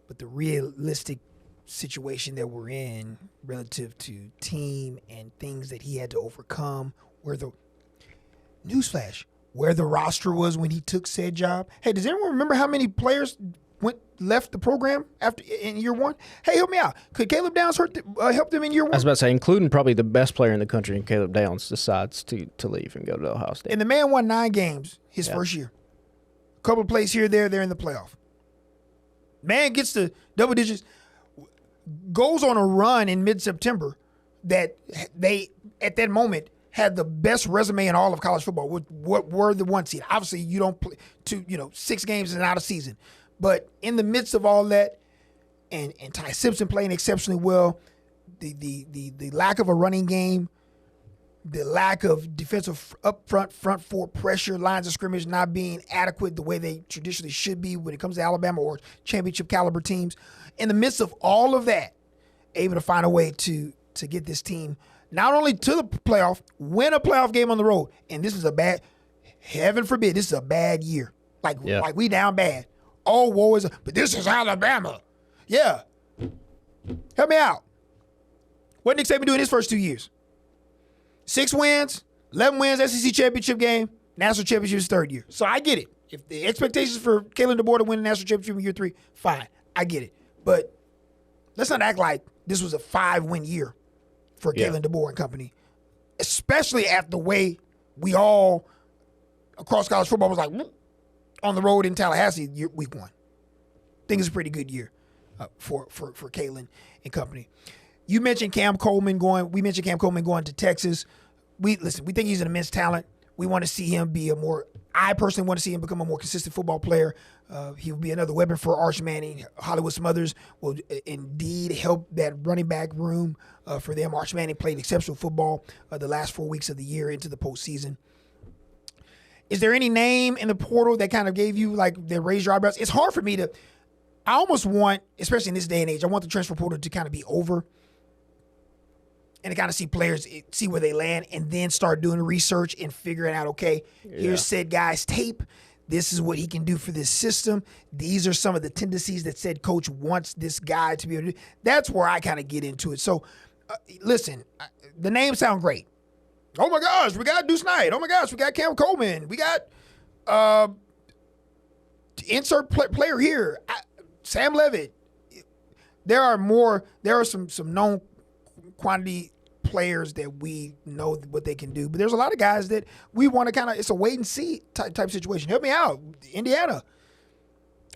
But the realistic situation that we're in relative to team and things that he had to overcome, where the roster was when he took said job. Hey, does anyone remember how many players left the program in year 1? Hey, help me out. Could Caleb Downs help them in year 1? I was about to say, including probably the best player in the country, and Caleb Downs decides to leave and go to Ohio State. And the man won 9 games his first year. A couple of plays here, there, they're in the playoff. Man gets to double digits, goes on a run in mid-September that they, at that moment, had the best resume in all of college football. What were the 1 seed? Obviously, you don't play 6 games is not a season. But in the midst of all that, and Ty Simpson playing exceptionally well, the lack of a running game, the lack of defensive front 4 pressure, lines of scrimmage not being adequate the way they traditionally should be when it comes to Alabama or championship caliber teams. In the midst of all of that, able to find a way to get this team not only to the playoff, win a playoff game on the road. And this is heaven forbid, this is a bad year. Like we down bad. Oh, woe is, but this is Alabama. Yeah. Help me out. What Nick Saban doing his first 2 years? 6 wins, 11 wins, SEC championship game, national championship his 3rd year. So I get it. If the expectations for Kalen DeBoer to win the national championship in year 3, fine. I get it. But let's not act like this was a 5-win year for Kalen DeBoer and company, especially after the way we all across college football was like, on the road in Tallahassee, week 1. think it's a pretty good year for Kalen and company. You mentioned Cam Coleman going. We mentioned Cam Coleman going to Texas. We think he's an immense talent. We want to see him be I personally want to see him become a more consistent football player. He will be another weapon for Arch Manning. Hollywood Smothers will indeed help that running back room for them. Arch Manning played exceptional football the last 4 weeks of the year into the postseason. Is there any name in the portal that kind of gave you, like, that raised your eyebrows? It's hard for me to – I almost want, especially in this day and age, I want the transfer portal to kind of be over and to kind of see players, see where they land, and then start doing research and figuring out, okay, here's said guy's tape. This is what he can do for this system. These are some of the tendencies that said coach wants this guy to be able to do. That's where I kind of get into it. So, listen, the names sound great. Oh, my gosh, we got Deuce Knight. Oh, my gosh, we got Cam Coleman. We got insert player here. Sam Levitt. There are some known quantity players that we know what they can do, but there's a lot of guys that we want to kind of, it's a wait and see type situation. Help me out. Indiana.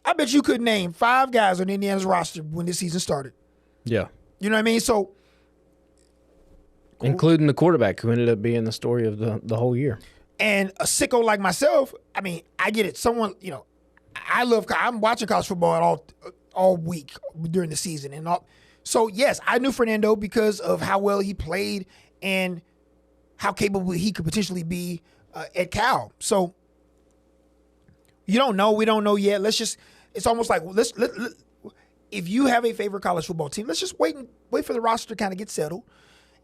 I bet you could name 5 guys on Indiana's roster when this season started. Yeah. You know what I mean? So, including the quarterback who ended up being the story of the whole year. And a sicko like myself, I mean, I get it. Someone, I'm watching college football all week during the season and all. So, yes, I knew Fernando because of how well he played and how capable he could potentially be at Cal. So, you don't know. We don't know yet. It's almost like, if you have a favorite college football team, let's just wait for the roster to kind of get settled.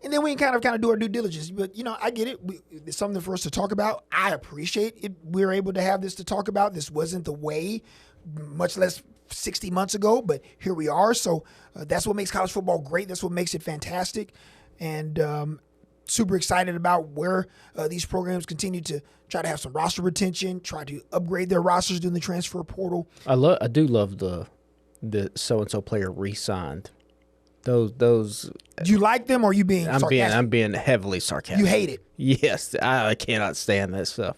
And then we can kind of do our due diligence. But, I get it. It's something for us to talk about. I appreciate it. We're able to have this to talk about. This wasn't the way, much less 60 months ago, but here we are. So that's what makes college football great. That's what makes it fantastic. And super excited about where these programs continue to try to have some roster retention, try to upgrade their rosters during the transfer portal. I do love the so-and-so player re-signed. Those. Do you like them or are you being sarcastic? I'm being heavily sarcastic. You hate it. Yes, I cannot stand that stuff.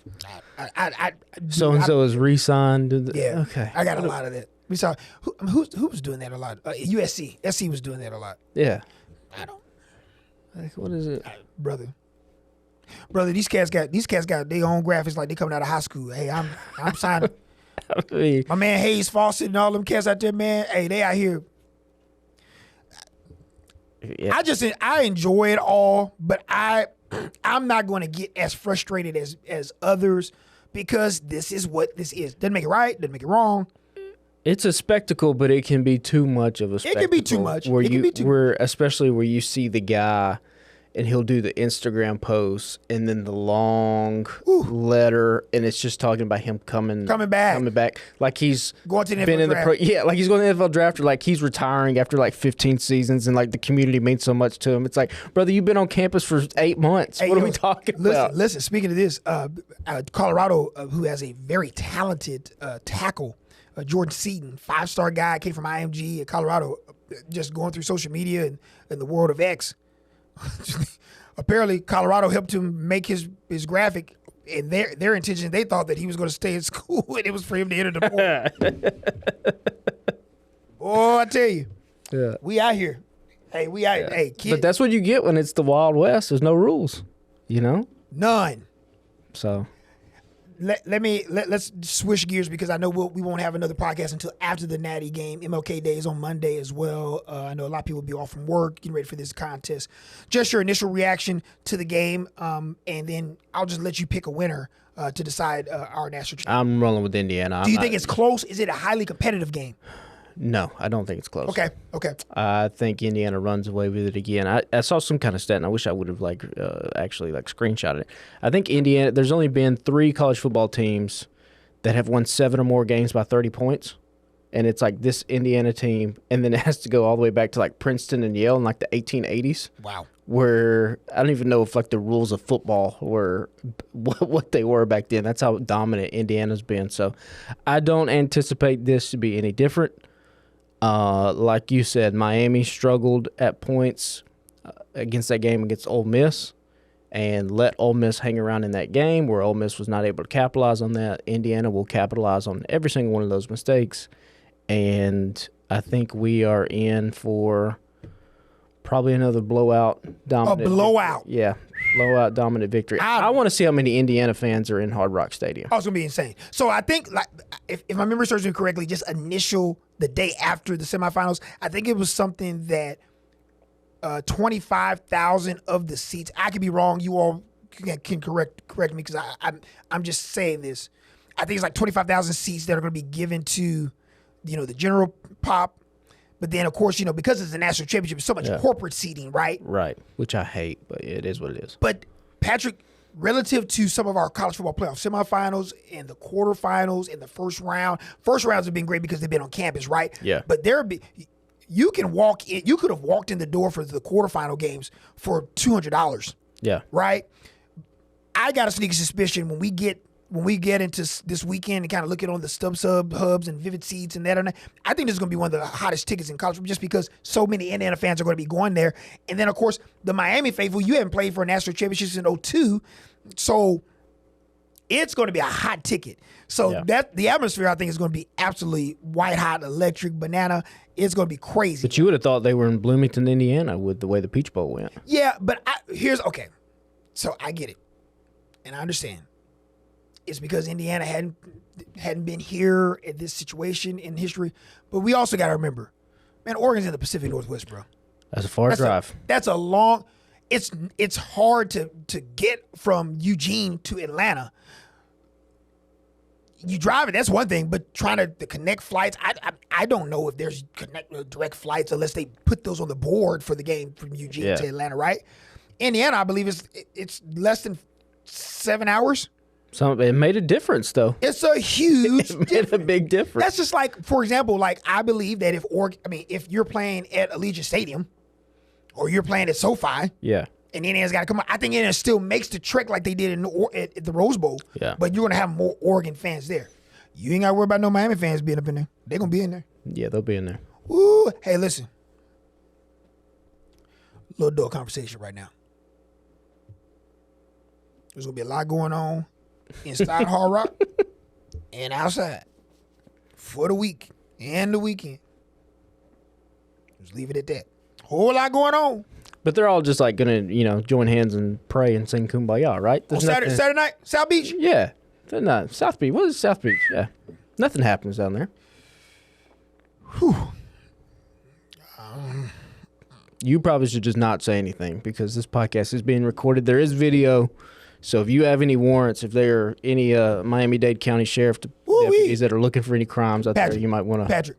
I So-and-so is re-signed. Yeah. Okay. I got a lot of that. We saw who was doing that a lot. USC. SC was doing that a lot. Yeah. I don't. Like, what is it, brother? These cats got their own graphics like they coming out of high school. Hey, I'm signing. I mean, my man Hayes Fawcett and all them cats out there, man. Hey, they out here. Yeah. I enjoy it all, but I'm not going to get as frustrated as others because this is what this is. Doesn't make it right. Doesn't make it wrong. It's a spectacle, but it can be too much of a spectacle. It can be too much. Especially where you see the guy and he'll do the Instagram post and then the long letter, and it's just talking about him coming back, like he's going to the NFL draft. Like he's going to the NFL draft, or like he's retiring after like 15 seasons, and like the community means so much to him. It's like, brother, you've been on campus for 8 months. What are we talking about? Listen. Speaking of this, Colorado, who has a very talented tackle. Jordan Seaton, 5-star guy, came from IMG at Colorado, just going through social media and the world of X. Apparently, Colorado helped him make his graphic, and their intention, they thought that he was going to stay in school, and it was for him to enter the portal. Boy, I tell you, we out here. Hey, we out here. Hey, kid. But that's what you get when it's the Wild West. There's no rules, None. So... Let's switch gears because I know we won't have another podcast until after the Natty game. MLK Day is on Monday as well. I know a lot of people will be off from work getting ready for this contest. Just your initial reaction to the game, and then I'll just let you pick a winner to decide our national championship. I'm rolling with Indiana. Do you think it's close? Is it a highly competitive game? No, I don't think it's close. Okay. I think Indiana runs away with it again. I saw some kind of stat, and I wish I would have actually screenshotted it. I think Indiana. There's only been 3 college football teams that have won 7 or more games by 30 points, and it's like this Indiana team, and then it has to go all the way back to like Princeton and Yale in like the 1880s. Wow. Where I don't even know if like the rules of football were what they were back then. That's how dominant Indiana's been. So I don't anticipate this to be any different. Like you said, Miami struggled at points against that game against Ole Miss and let Ole Miss hang around in that game where Ole Miss was not able to capitalize on that. Indiana will capitalize on every single one of those mistakes and I think we are in for probably another blowout dominant. A blowout. Victory. Yeah, blowout dominant victory. I want to see how many Indiana fans are in Hard Rock Stadium. Oh, it's gonna be insane. So I think, like, if my memory serves me correctly, just the day after the semifinals, I think it was something that 25,000 of the seats. I could be wrong. You all can correct me because I'm just saying this. I think it's like 25,000 seats that are going to be given to, the general pop. But then, of course, because it's a national championship, it's so much corporate seating, right? Right, which I hate, but it is what it is. But, Patrick, relative to some of our college football playoff semifinals and the quarterfinals and the first rounds have been great because they've been on campus, right? Yeah. But you could have walked in the door for the quarterfinal games for $200. Yeah. Right? I got a sneaky suspicion when we get into this weekend and kind of look at on the StubHub hubs and Vivid Seats and that, I think this is going to be one of the hottest tickets in college just because so many Indiana fans are going to be going there. And then, of course, the Miami faithful, you haven't played for a national championship since 2002, so it's going to be a hot ticket. So that the atmosphere, I think, is going to be absolutely white hot, electric, banana. It's going to be crazy. But you would have thought they were in Bloomington, Indiana, with the way the Peach Bowl went. Yeah, but okay. So I get it, and I understand. It's because Indiana hadn't been here at this situation in history. But we also got to remember, man, Oregon's in the Pacific Northwest, bro. That's a far drive. That's a long. It's hard to get from Eugene to Atlanta. You drive it, that's one thing, but trying to connect flights, I don't know if there's direct flights unless they put those on the board for the game from Eugene to Atlanta, right? Indiana, I believe it's less than 7 hours. It made a difference, though. It's a huge It made a big difference. That's just like, for example, like I believe that if you're playing at Allegiant Stadium or you're playing at SoFi, and Indiana's got to come out, I think Indiana still makes the trek like they did at the Rose Bowl. Yeah. But you're going to have more Oregon fans there. You ain't got to worry about no Miami fans being up in there. They're going to be in there. Yeah, they'll be in there. Ooh, hey, listen. Little adult conversation right now. There's going to be a lot going on inside Hard Rock and outside for the week and the weekend. Just leave it at that. Whole lot going on. But they're all just like gonna, join hands and pray and sing Kumbaya, right? On Saturday night, South Beach? Yeah. They're not South Beach. What is South Beach? Yeah. Nothing happens down there. Whew. You probably should just not say anything because this podcast is being recorded. There is video. So if you have any warrants, if there are any Miami-Dade County Sheriff deputies that are looking for any crimes out there, you might want to. Patrick,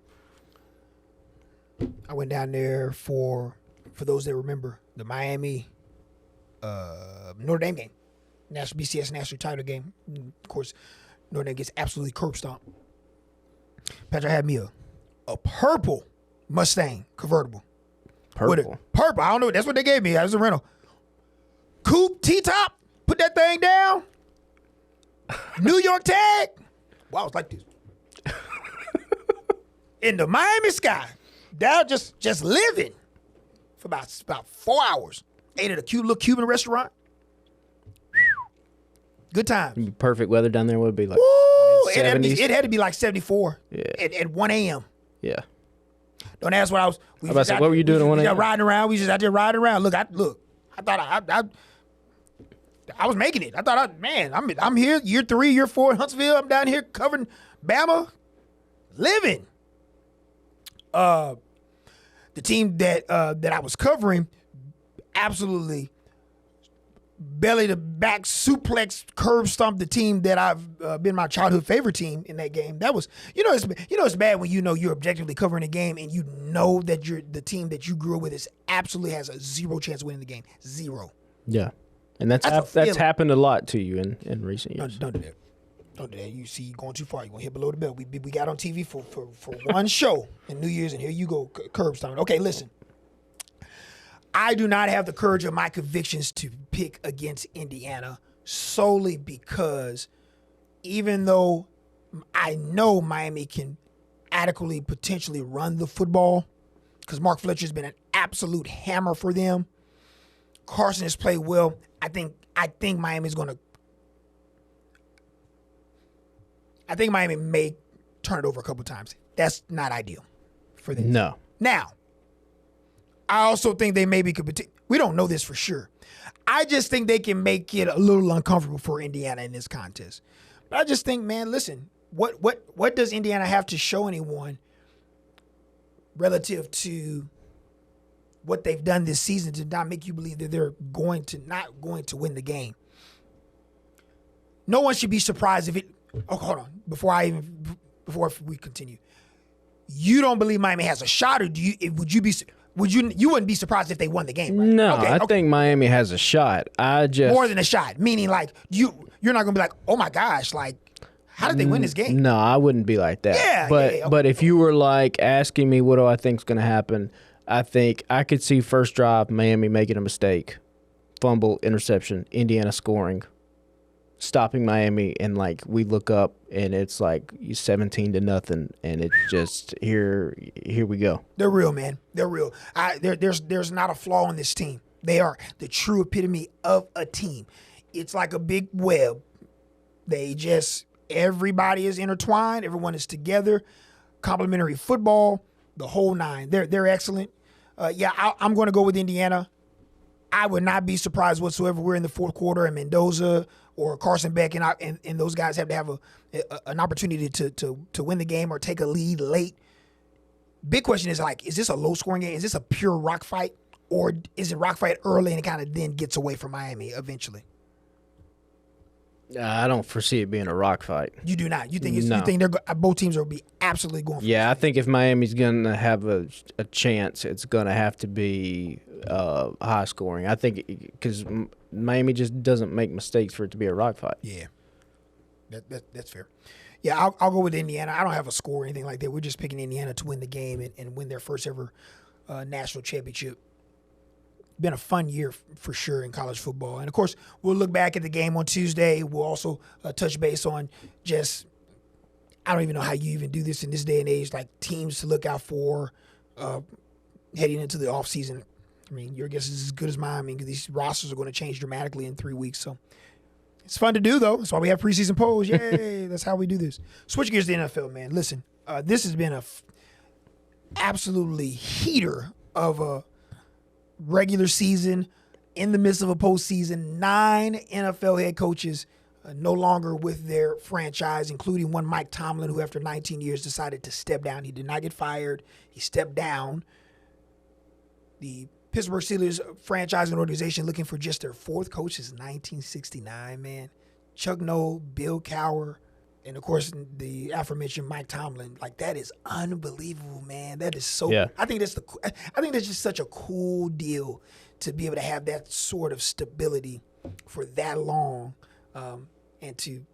I went down there for those that remember, the Miami Notre Dame game, BCS national title game. And of course, Notre Dame gets absolutely curb stomped. Patrick had me a purple Mustang convertible. Purple? Purple. I don't know. That's what they gave me. That was a rental. Coupe, T-top. Put that thing down. New York tag. Wow, it's like this. In the Miami sky. Down just living for about 4 hours. Ate at a cute little Cuban restaurant. Good time. Perfect weather down there would be like Woo! 70s. It had to be like 74 Yeah. at 1 a.m. Yeah. Don't ask what I was. What were you doing at 1 a.m.? Riding around. We just out there riding around. Look. I thought I was making it. I thought, I'm here year 3, year 4 in Huntsville. I'm down here covering Bama, living. The team that I was covering absolutely belly to back suplex curb stomped the team that I've been my childhood favorite team in that game. That was it's bad when you're objectively covering a game and you know that the team that you grew up with absolutely has a 0 chance of winning the game. 0. Yeah. And that's happened a lot to you in recent years. Don't do that. Don't do that. You see, going too far. You're going to hit below the belt. We got on TV for one show in New Year's, and here you go, curb stomping. Okay, listen. I do not have the courage of my convictions to pick against Indiana solely because even though I know Miami can adequately potentially run the football, because Mark Fletcher's been an absolute hammer for them, Carson has played well. I think Miami's going to. I think Miami may turn it over a couple times. That's not ideal for them. No. Now, I also think they maybe could. We don't know this for sure. I just think they can make it a little uncomfortable for Indiana in this contest. But I just think, man, listen, what does Indiana have to show anyone relative to what they've done this season to not make you believe that they're not going to win the game? No one should be surprised if it. Oh, hold on. Before we continue, you don't believe Miami has a shot, or you wouldn't be surprised if they won the game, right? No, I think Miami has a shot. More than a shot, meaning like you're not gonna be like, oh my gosh, like how did they win this game? No, I wouldn't be like that. Yeah, but but if you were like asking me what do I think's gonna happen, I think I could see first drive Miami making a mistake, fumble, interception, Indiana scoring, stopping Miami, and like we look up and it's like 17-0, and it's just here we go. They're real, man. They're real. There's not a flaw in this team. They are the true epitome of a team. It's like a big web. Everybody is intertwined. Everyone is together. Complementary football, the whole nine. They're excellent. I'm going to go with Indiana. I would not be surprised whatsoever. We're in the fourth quarter and Mendoza or Carson Beck and those guys have to have an opportunity to win the game or take a lead late. Big question is like, is this a low scoring game? Is this a pure rock fight, or is it rock fight early and it kind of then gets away from Miami eventually? I don't foresee it being a rock fight. You do not. You think No. you think both teams will be absolutely going for it? Yeah, I think if Miami's going to have a chance, it's going to have to be high scoring. I think because Miami just doesn't make mistakes for it to be a rock fight. Yeah, that's fair. Yeah, I'll go with Indiana. I don't have a score or anything like that. We're just picking Indiana to win the game and win their first ever national championship. Been a fun year for sure in college football. And, of course, we'll look back at the game on Tuesday. We'll also touch base on just – I don't even know how you even do this in this day and age, like teams to look out for heading into the offseason. I mean, your guess is as good as mine. I mean, these rosters are going to change dramatically in 3 weeks. So it's fun to do, though. That's why we have preseason polls. Yay, that's how we do this. Switch gears to the NFL, man. Listen, this has been a absolutely heater of a regular season in the midst of a postseason. 9 NFL head coaches no longer with their franchise, including one Mike Tomlin, who after 19 years decided to step down. He did not get fired. He stepped down. The Pittsburgh Steelers franchise and organization looking for just their 4th coach since 1969, man. Chuck Noll, Bill Cowher, and, of course, the aforementioned Mike Tomlin. Like, that is unbelievable, man. That is so Yeah. I think that's just such a cool deal to be able to have that sort of stability for that long, and to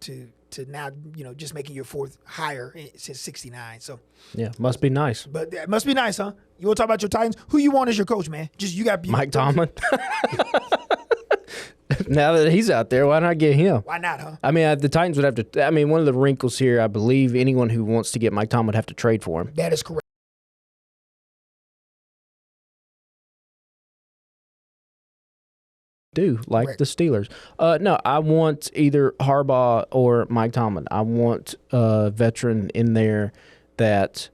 now, just making your 4th hire since 69. So Yeah, must be nice. but that must be nice, huh? You want to talk about your Titans? Who you want as your coach, man? Just you got Mike Tomlin. Now that he's out there, why not get him? Why not, huh? I mean, the Titans would have to. I mean, one of the wrinkles here, I believe anyone who wants to get Mike Tomlin would have to trade for him. That is correct. Do like Correct. the Steelers. No, I want either Harbaugh or Mike Tomlin. I want a veteran in there that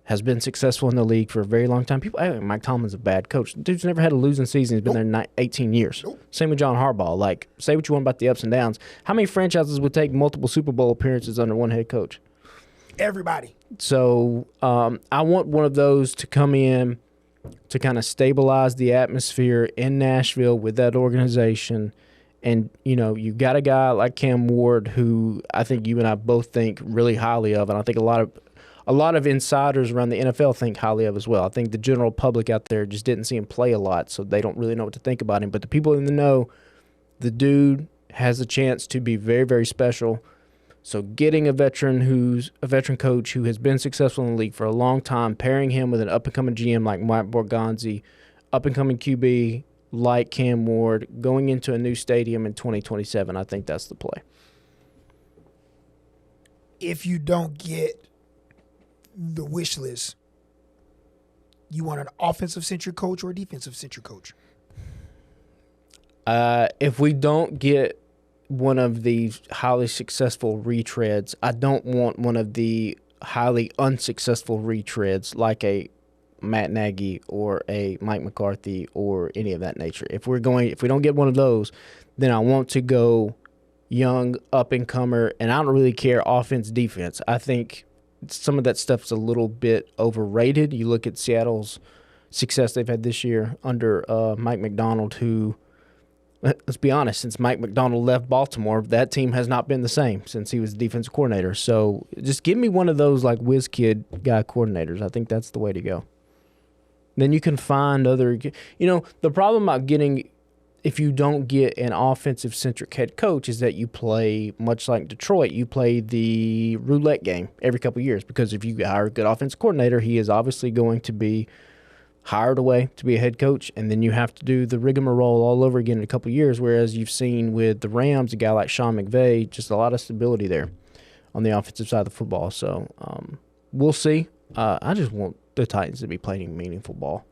has been successful in the league for a very long time. People, Mike Tomlin's a bad coach. Dude's never had a losing season. He's been there 18 years. Same with John Harbaugh. Like, say what you want about the ups and downs. How many franchises would take multiple Super Bowl appearances under one head coach? Everybody. So I want one of those to come in to kind of stabilize the atmosphere in Nashville with that organization. And, you got a guy like Cam Ward who I think you and I both think really highly of, and I think a lot of insiders around the NFL think highly of as well. I think the general public out there just didn't see him play a lot, so they don't really know what to think about him. But the people in the know, the dude has a chance to be very, very special. So getting a veteran coach who has been successful in the league for a long time, pairing him with an up-and-coming GM like Mike Borgonzi, up-and-coming QB like Cam Ward, going into a new stadium in 2027, I think that's the play. If you don't get the wish list, you want an offensive-centric coach or a defensive-centric coach? If we don't get one of the highly successful retreads, I don't want one of the highly unsuccessful retreads like a Matt Nagy or a Mike McCarthy or any of that nature. If we don't get one of those, then I want to go young, up-and-comer, and I don't really care offense, defense. I think some of that stuff's a little bit overrated. You look at Seattle's success they've had this year under Mike Macdonald, who, let's be honest, since Mike Macdonald left Baltimore, that team has not been the same since he was the defensive coordinator. So just give me one of those like whiz kid guy coordinators. I think that's the way to go. Then you can find other – the problem about getting – if you don't get an offensive-centric head coach is that you play, much like Detroit, you play the roulette game every couple of years, because if you hire a good offensive coordinator, he is obviously going to be hired away to be a head coach, and then you have to do the rigmarole all over again in a couple of years, whereas you've seen with the Rams, a guy like Sean McVay, just a lot of stability there on the offensive side of the football. So we'll see. I just want the Titans to be playing meaningful ball.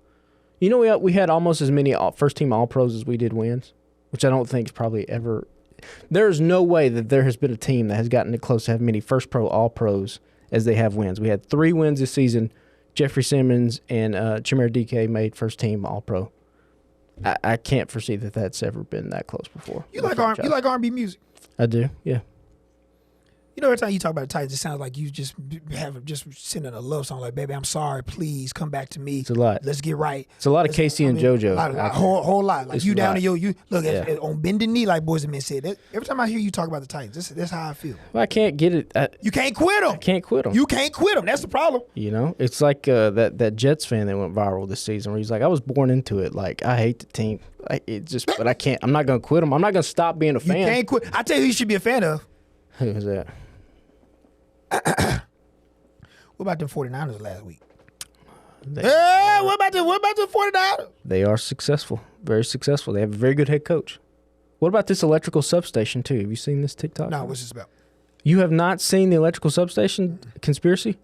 We had almost as many first-team All-Pros as we did wins, which I don't think is probably ever – there is no way that there has been a team that has gotten close to have many first-pro All-Pros as they have wins. We had 3 wins this season. Jeffrey Simmons and Chimere Dike made first-team All-Pro. I can't foresee that that's ever been that close before. You like R&B music? I do, yeah. Every time you talk about the Titans, it sounds like you just sending a love song, like, baby, I'm sorry, please come back to me. It's a lot. Let's get right. It's a lot of Casey and JoJo. A whole lot. Like, It's you a down lot. to you look on bended knee, like Boys and Men said. Every time I hear you talk about the Titans, that's how I feel. Well, I can't get it. You can't quit them. I can't quit them. You can't quit them. That's the problem. It's like that Jets fan that went viral this season where he's like, I was born into it. Like, I hate the team. But I can't. I'm not going to quit them. I'm not going to stop being a fan. You can't quit. I tell you who you should be a fan of. Who is that? What about the 49ers last week? What about the 49ers? They are successful, very successful. They have a very good head coach. What about this electrical substation, too? Have you seen this TikTok? No, what's this about? You have not seen the electrical substation conspiracy?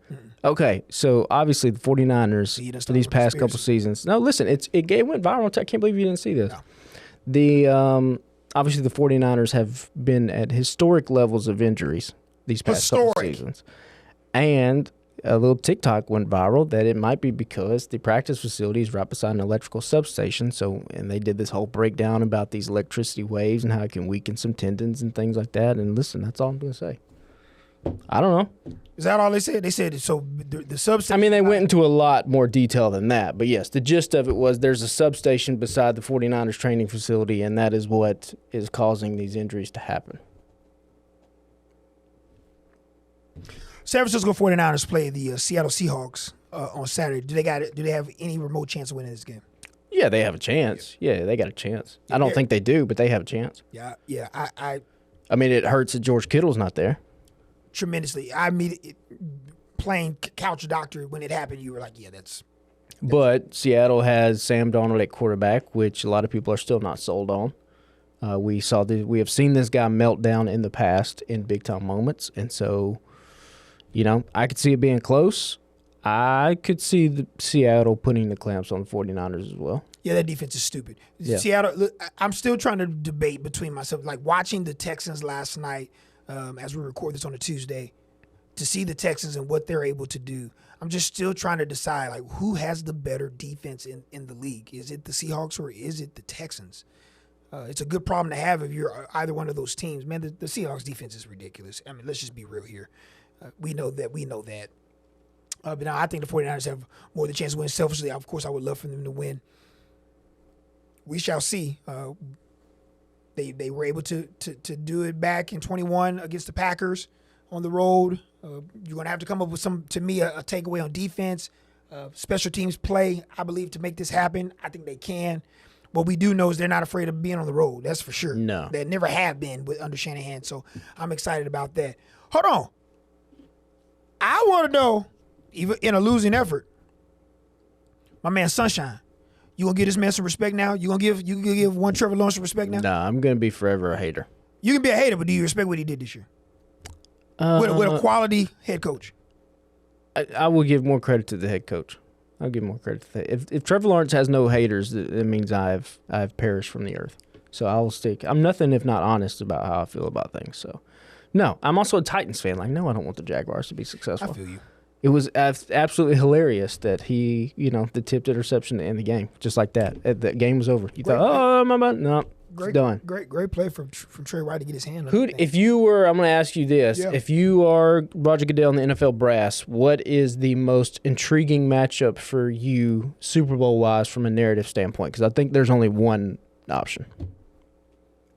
Okay, so obviously the 49ers for these past couple seasons. No, listen, it went viral. I can't believe you didn't see this. No. Obviously the 49ers have been at historic levels of injuries these past couple seasons. And a little TikTok went viral that it might be because the practice facility is right beside an electrical substation. And they did this whole breakdown about these electricity waves and how it can weaken some tendons and things like that. And listen, that's all I'm going to say. I don't know. Is that all they said? They said so the substation. I mean, they went into a lot more detail than that. But yes, the gist of it was there's a substation beside the 49ers training facility, and that is what is causing these injuries to happen. San Francisco 49ers play the Seattle Seahawks on Saturday. Do they have any remote chance of winning this game? Yeah, they have a chance. Yeah, they got a chance. I don't think they do, but they have a chance. Yeah. I mean, it hurts that George Kittle's not there. Tremendously. I mean, playing couch doctor when it happened, you were like, that's. But Seattle has Sam Darnold at quarterback, which a lot of people are still not sold on. We have seen this guy melt down in the past in big time moments, and so, I could see it being close. I could see the Seattle putting the clamps on the 49ers as well. Yeah, that defense is stupid. Yeah. Seattle, look, I'm still trying to debate between myself, like watching the Texans last night. As we record this on a Tuesday, to see the Texans and what they're able to do. I'm just still trying to decide, like, who has the better defense in the league? Is it the Seahawks or is it the Texans? It's a good problem to have if you're either one of those teams. Man, the Seahawks defense is ridiculous. I mean, let's just be real here. We know that. But now I think the 49ers have more than a chance to win. Selfishly, of course, I would love for them to win. We shall see. They were able to do it back in 21 against the Packers on the road. You're going to have to come up with a takeaway on defense. Special teams play, I believe, to make this happen. I think they can. What we do know is they're not afraid of being on the road. That's for sure. No. They never have been under Shanahan, so I'm excited about that. Hold on. I want to know, even in a losing effort, my man Sunshine, you gonna give this man some respect now? You gonna give one Trevor Lawrence some respect now? Nah, I'm gonna be forever a hater. You can be a hater, but do you respect what he did this year? With a quality head coach. I will give more credit to the head coach. I'll give more credit to that. If Trevor Lawrence has no haters, it means I've perished from the earth. So I will stick. I'm nothing if not honest about how I feel about things. So No, I'm also a Titans fan. Like, no, I don't want the Jaguars to be successful. I feel you. It was absolutely hilarious that he, the tipped interception to end the game, just like that. The game was over. You thought, oh, no, it's done. Great play from Trey White to get his hand on it. If you were, I'm going to ask you this. Yeah. If you are Roger Goodell in the NFL brass, what is the most intriguing matchup for you Super Bowl-wise from a narrative standpoint? Because I think there's only one option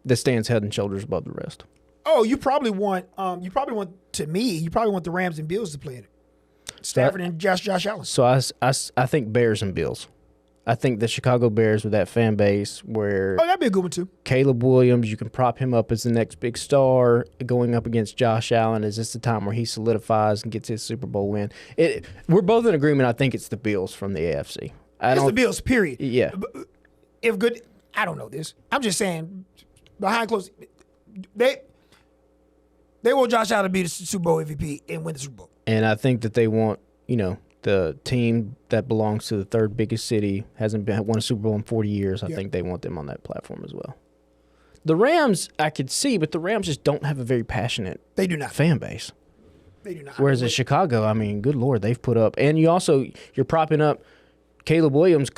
that stands head and shoulders above the rest. Oh, you probably want the Rams and Bills to play it. Stafford and Josh Allen. So I think Bears and Bills. I think the Chicago Bears with that fan base where that'd be a good one too. Caleb Williams, you can prop him up as the next big star going up against Josh Allen. Is this the time where he solidifies and gets his Super Bowl win? We're both in agreement. I think it's the Bills from the AFC. It's the Bills, period. Yeah. If good, I don't know this. I'm just saying, behind closed, they want Josh Allen to be the Super Bowl MVP and win the Super Bowl. And I think that they want, the team that belongs to the third biggest city, hasn't won a Super Bowl in 40 years. I think they want them on that platform as well. The Rams, I could see, but the Rams just don't have a very passionate fan base. They do not. Whereas in Chicago, I mean, good Lord, they've put up. And you're propping up Caleb Williams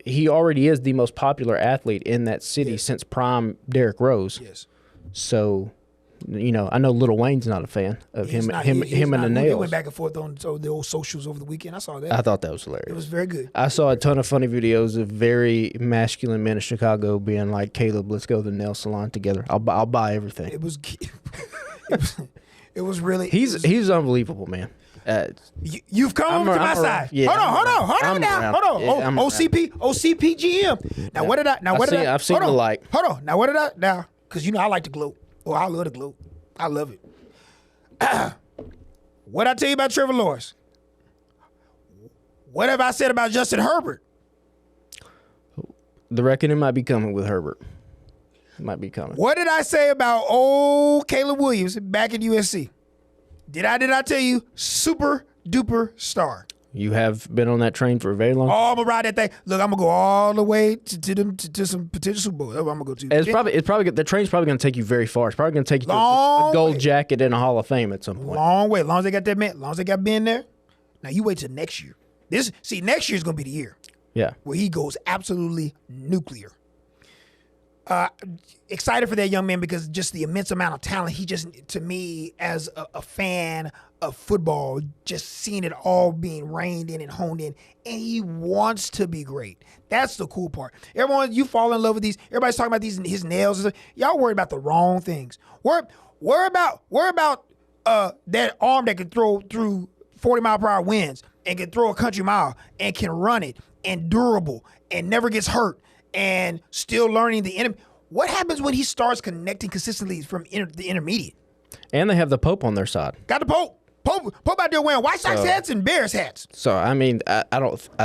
he already is the most popular athlete in that city since prime Derrick Rose. Yes. So, I know Lil Wayne's not a fan of him and the Nails. They went back and forth on the old socials over the weekend. I saw that. I thought that was hilarious. It was very good. I saw a ton of funny videos of very masculine men in Chicago being like, Caleb, let's go to the nail salon together. I'll buy everything. It was really. He's unbelievable, man. You've come to my side. Yeah, hold on now. OCPGM. Now what did I? I've seen the like. Hold on. Now what did I? Now because I like to gloat. Oh, I love the gloat. I love it. What I tell you about Trevor Lawrence? What have I said about Justin Herbert? The reckoning might be coming with Herbert. It might be coming. What did I say about old Caleb Williams back at USC? Did I tell you super duper star? You have been on that train for a very long time. Oh, I'm gonna ride that thing. Look, I'm gonna go all the way to some potential Super Bowl. That's what I'm gonna go to. The train's probably gonna take you very far. It's probably gonna take you to a gold jacket in a Hall of Fame at some point. Long way. As long as they got that man, as long as they got Ben there. Now you wait till next year. Next year's gonna be the year. Yeah. Where he goes absolutely nuclear. Excited for that young man because just the immense amount of talent. He just, to me, as a fan of football, just seeing it all being reined in and honed in, and he wants to be great. That's the cool part. Everyone, you fall in love with these. Everybody's talking about his nails. Y'all worried about the wrong things. Worry about that arm that can throw through 40-mile-per-hour winds and can throw a country mile and can run it and durable and never gets hurt. And still learning the enemy. What happens when he starts connecting consistently from the intermediate? And they have the Pope on their side. Got the Pope. Pope out there wearing White Sox hats and Bears hats. So I mean, I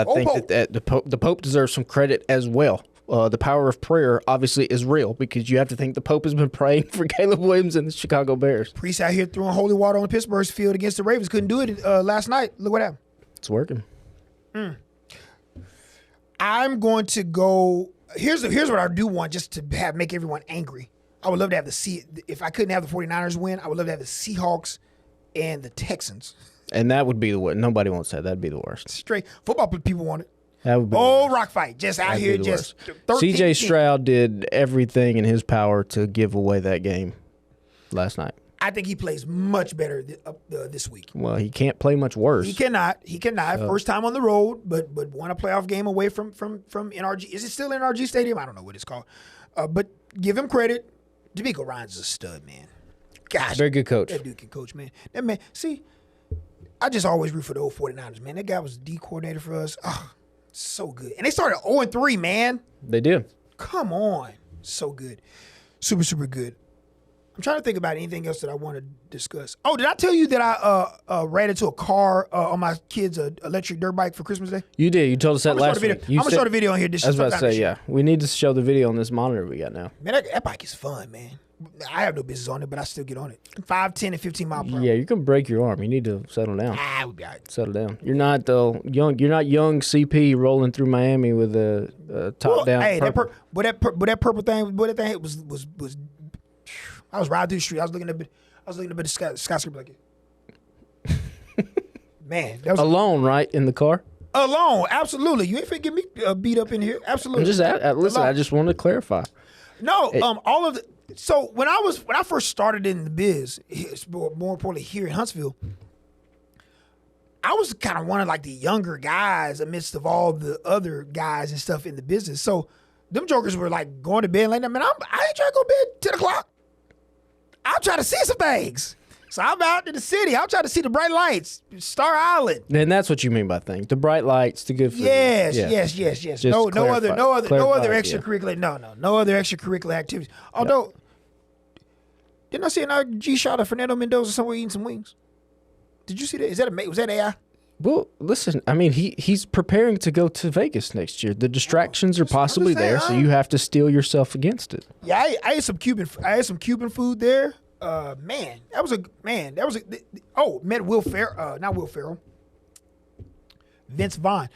think that the Pope deserves some credit as well. The power of prayer obviously is real because you have to think the Pope has been praying for Caleb Williams and the Chicago Bears. Priest out here throwing holy water on the Pittsburgh field against the Ravens. Couldn't do it last night. Look what happened. It's working. I'm going to go. Here's what I do want just to make everyone angry. I would love to have if I couldn't have the 49ers win, I would love to have the Seahawks and the Texans. And that would be the worst. Nobody wants that. That'd be the worst. Straight football people want it. That would be rock fight. Just out here, just 13 CJ Stroud did everything in his power to give away that game last night. I think he plays much better this week. Well, he can't play much worse. He cannot. First time on the road, but won a playoff game away from NRG. Is it still NRG Stadium? I don't know what it's called. But give him credit. D'Amico Ryans is a stud, man. Gosh. Very good coach. That dude can coach, man. That man, see, I just always root for the old 49ers, man. That guy was the D coordinator for us. Oh, so good. And they started 0-3, man. They did. Come on. So good. Super, super good. I'm trying to think about anything else that I want to discuss. Oh, did I tell you that I ran into a car on my kid's electric dirt bike for Christmas Day? You did. You told us that last week. I'm going to show the video on here. I was about to say, yeah. We need to show the video on this monitor we got now. Man, that bike is fun, man. I have no business on it, but I still get on it. 5, 10, and 15 mile per hour. Yeah, you can break your arm. You need to settle down. We'll be all right. Settle down. You're not young. You're not young CP rolling through Miami with a top down. Hey, that purple thing. Boy, that thing was I was riding through the street. I was looking at the skyscraper like, man, that was Alone, right, in the car? alone. Absolutely, you ain't finna get me beat up in here. Absolutely. I'm just listen. Alone. I just wanted to clarify. No, all of the. So when I first started in the biz, more importantly here in Huntsville, I was kind of one of like the younger guys amidst of all the other guys and stuff in the business. So them jokers were like going to bed like that. Man, I ain't trying to go to bed 10 o'clock. I'm trying to see some things. So I'm out in the city. I'm trying to see the bright lights, Star Island. And that's what you mean by thing. The bright lights, the good food. Yes. Just No clarify- other clarify, extracurricular. No other extracurricular activities. Although, didn't I see an IG shot of Fernando Mendoza somewhere eating some wings? Did you see that? Was that AI? Well, listen, I mean, he's preparing to go to Vegas next year. The distractions are possibly there, so you have to steel yourself against it. Yeah, I ate some Cuban food there. Met Will Ferrell, not Will Ferrell. Vince Vaughn.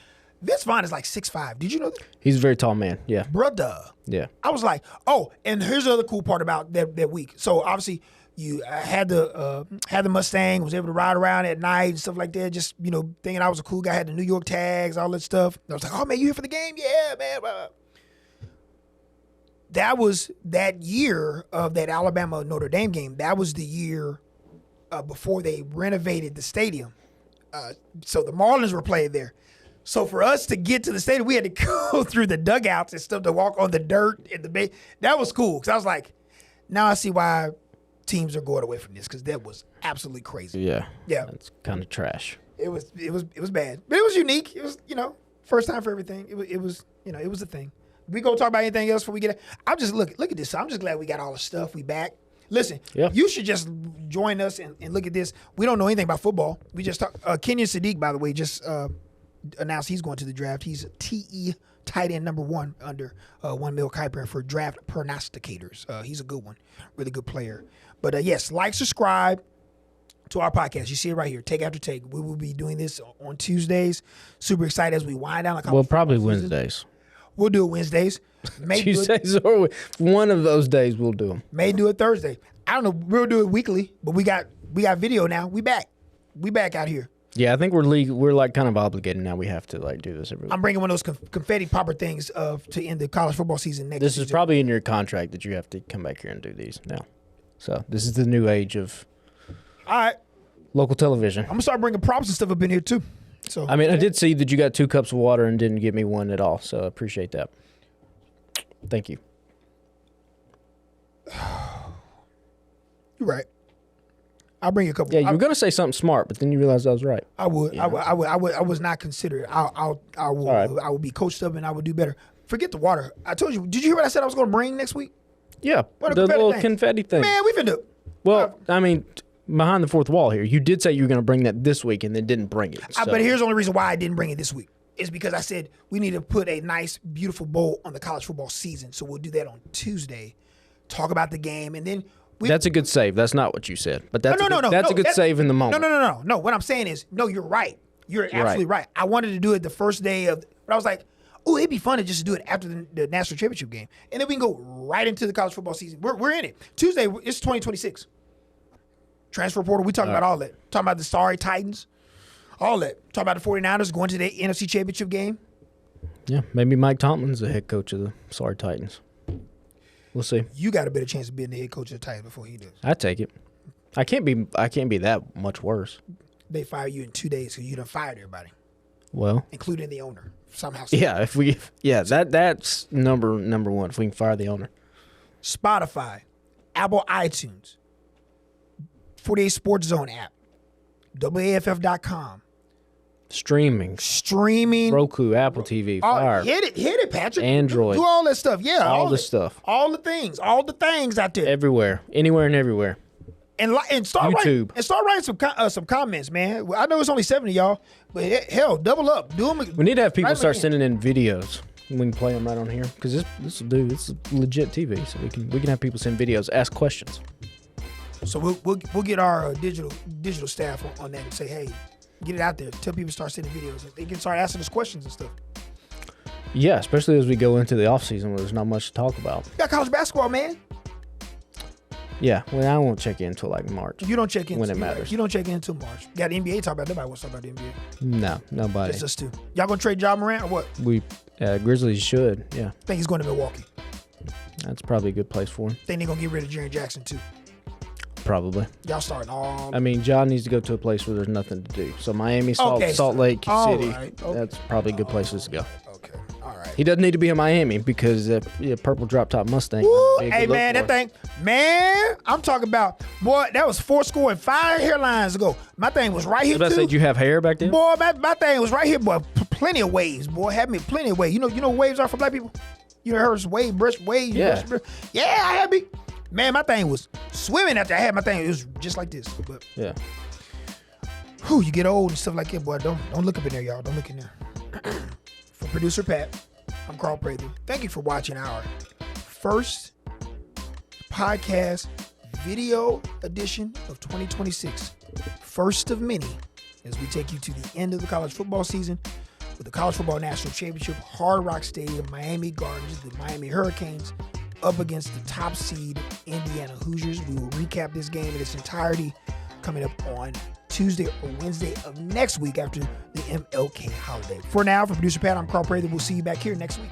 Vince Vaughn is like 6'5". Did you know that? He's a very tall man. Yeah. Brother. Yeah. I was like, oh, and here's the other cool part about that week. So obviously you had the Mustang, was able to ride around at night and stuff like that. Just, thinking I was a cool guy, had the New York tags, all that stuff. I was like, oh man, you here for the game? Yeah, man. That was that year of that Alabama Notre Dame game. That was the year before they renovated the stadium. So the Marlins were playing there. So for us to get to the stadium, we had to go through the dugouts and stuff to walk on the dirt in the bay. That was cool because I was like, now I see why teams are going away from this because that was absolutely crazy. Yeah. Yeah. That's kind of trash. It was bad, but it was unique. It was first time for everything. It was a thing. We gonna talk about anything else before we get it? I'm just look at this. I'm just glad we got all the stuff. We back. Listen, You should just join us and look at this. We don't know anything about football. We just talk. Kenyon Sadiq, by the way, just announced he's going to the draft. He's TE tight end number 1 under 1 mil Kuiper for draft prognosticators. He's a good one, really good player. But yes, subscribe to our podcast. You see it right here, Take After Take. We will be doing this on Tuesdays. Super excited as we wind down. Well, probably Wednesdays. We'll do it Wednesdays. Tuesdays or one of those days we'll do them. May do it Thursday. I don't know. We'll do it weekly, but we got video now. We back out here. Yeah, I think we're like kind of obligated now. We have to like do this every week. I'm bringing one of those confetti popper things to end the college football season next This season. is probably in your contract that you have to come back here and do these now. So this is the new age of all right. Local television. I'm gonna start bringing props and stuff up in here too. So I mean, I did see that you got 2 cups of water and didn't give me one at all, so I appreciate that. Thank you. You're right. I'll bring you a couple. Yeah, you were gonna say something smart, but then you realized I was right. I would. I was not considerate. I will. right. I will be coached up and I will do better. Forget the water. I told you. Did you hear what I said I was going to bring next week? Yeah, What the confetti little thing? confetti thing. Man, we finna do. Well, I mean, behind the fourth wall here, you did say you were going to bring that this week and then didn't bring it. So. But here's the only reason why I didn't bring it this week is because I said we need to put a nice, beautiful bow on the college football season. So we'll do that on Tuesday. Talk about the game, and then that's a good save. That's not what you said, but that's a good save in the moment. No. What I'm saying is, no, you're right. You're absolutely right. I wanted to do it the first day but I was like, oh, it'd be fun to just do it after the national championship game, and then we can go right into the college football season. We're in it. Tuesday, it's 2026. Transfer portal. We talking about all that. Talking about the sorry Titans. All that. Talking about the 49ers going to the NFC championship game. Yeah, maybe Mike Tomlin's the head coach of the sorry Titans. We'll see. You got a better chance of being the head coach of the Titans before he does. I take it. I can't be that much worse. They fire you in 2 days because you done fired everybody, Well, including the owner somehow. yeah. That's number 1. If we can fire the owner. Spotify, Apple iTunes, 48 Sports Zone app, WAFF.com. Streaming, Roku, Apple TV, Fire. Hit it, Patrick. Android. Do all that stuff. Yeah, all the stuff. All the things out there. Everywhere, anywhere and everywhere. And start YouTube. writing some comments, man. I know it's only 70 y'all, but hell, double up. Do them. We need to have people start again. sending in videos. We can play them right on here because this is legit TV, so we can have people send videos, ask questions. So we'll get our digital staff on that and say, hey, get it out there. Tell people to start sending videos. They can start asking us questions and stuff. Yeah, especially as we go into the off season where there's not much to talk about. You got college basketball, man. Yeah, well, I won't check in until like March. You don't check in when it matters. You don't check in until March. Got the NBA talk about. Nobody wants to talk about the NBA. No, nobody. Just us two. Y'all gonna trade Ja Morant or what? We Grizzlies should. Yeah, Think he's going to Milwaukee. that's probably a good place for him. Think they're gonna get rid of Jaren Jackson too. Probably. Y'all starting all. I mean, John needs to go to a place where there's nothing to do. So Miami, Salt Lake City. Right. Okay. That's probably good places to go. Okay. All right. He doesn't need to be in Miami because purple drop top Mustang. Woo, be a hey good look man, for that him. thing, man, I'm talking about, boy, that was 4 score and 5 hairlines ago. My thing was right here Did I say, too. did you have hair back then? Boy, my thing was right here, boy. Plenty of waves, boy. Had me plenty of waves. You know what waves are for black people? You know, heard wave, brush, waves. Yeah. Brush. Yeah, I had me. Man, my thing was swimming after I had my thing. It was just like this. But Yeah. whew, you get old and stuff like that, boy. Don't look up in there, y'all. Don't look in there. For producer Pat, I'm Carl Prather. Thank you for watching our first podcast video edition of 2026. First of many as we take you to the end of the college football season with the College Football National Championship, Hard Rock Stadium, Miami Gardens, the Miami Hurricanes up against the top seed Indiana Hoosiers. We will recap this game in its entirety coming up on Tuesday or Wednesday of next week after the MLK holiday. For now, for producer Pat, I'm Carl Prather. We'll see you back here next week.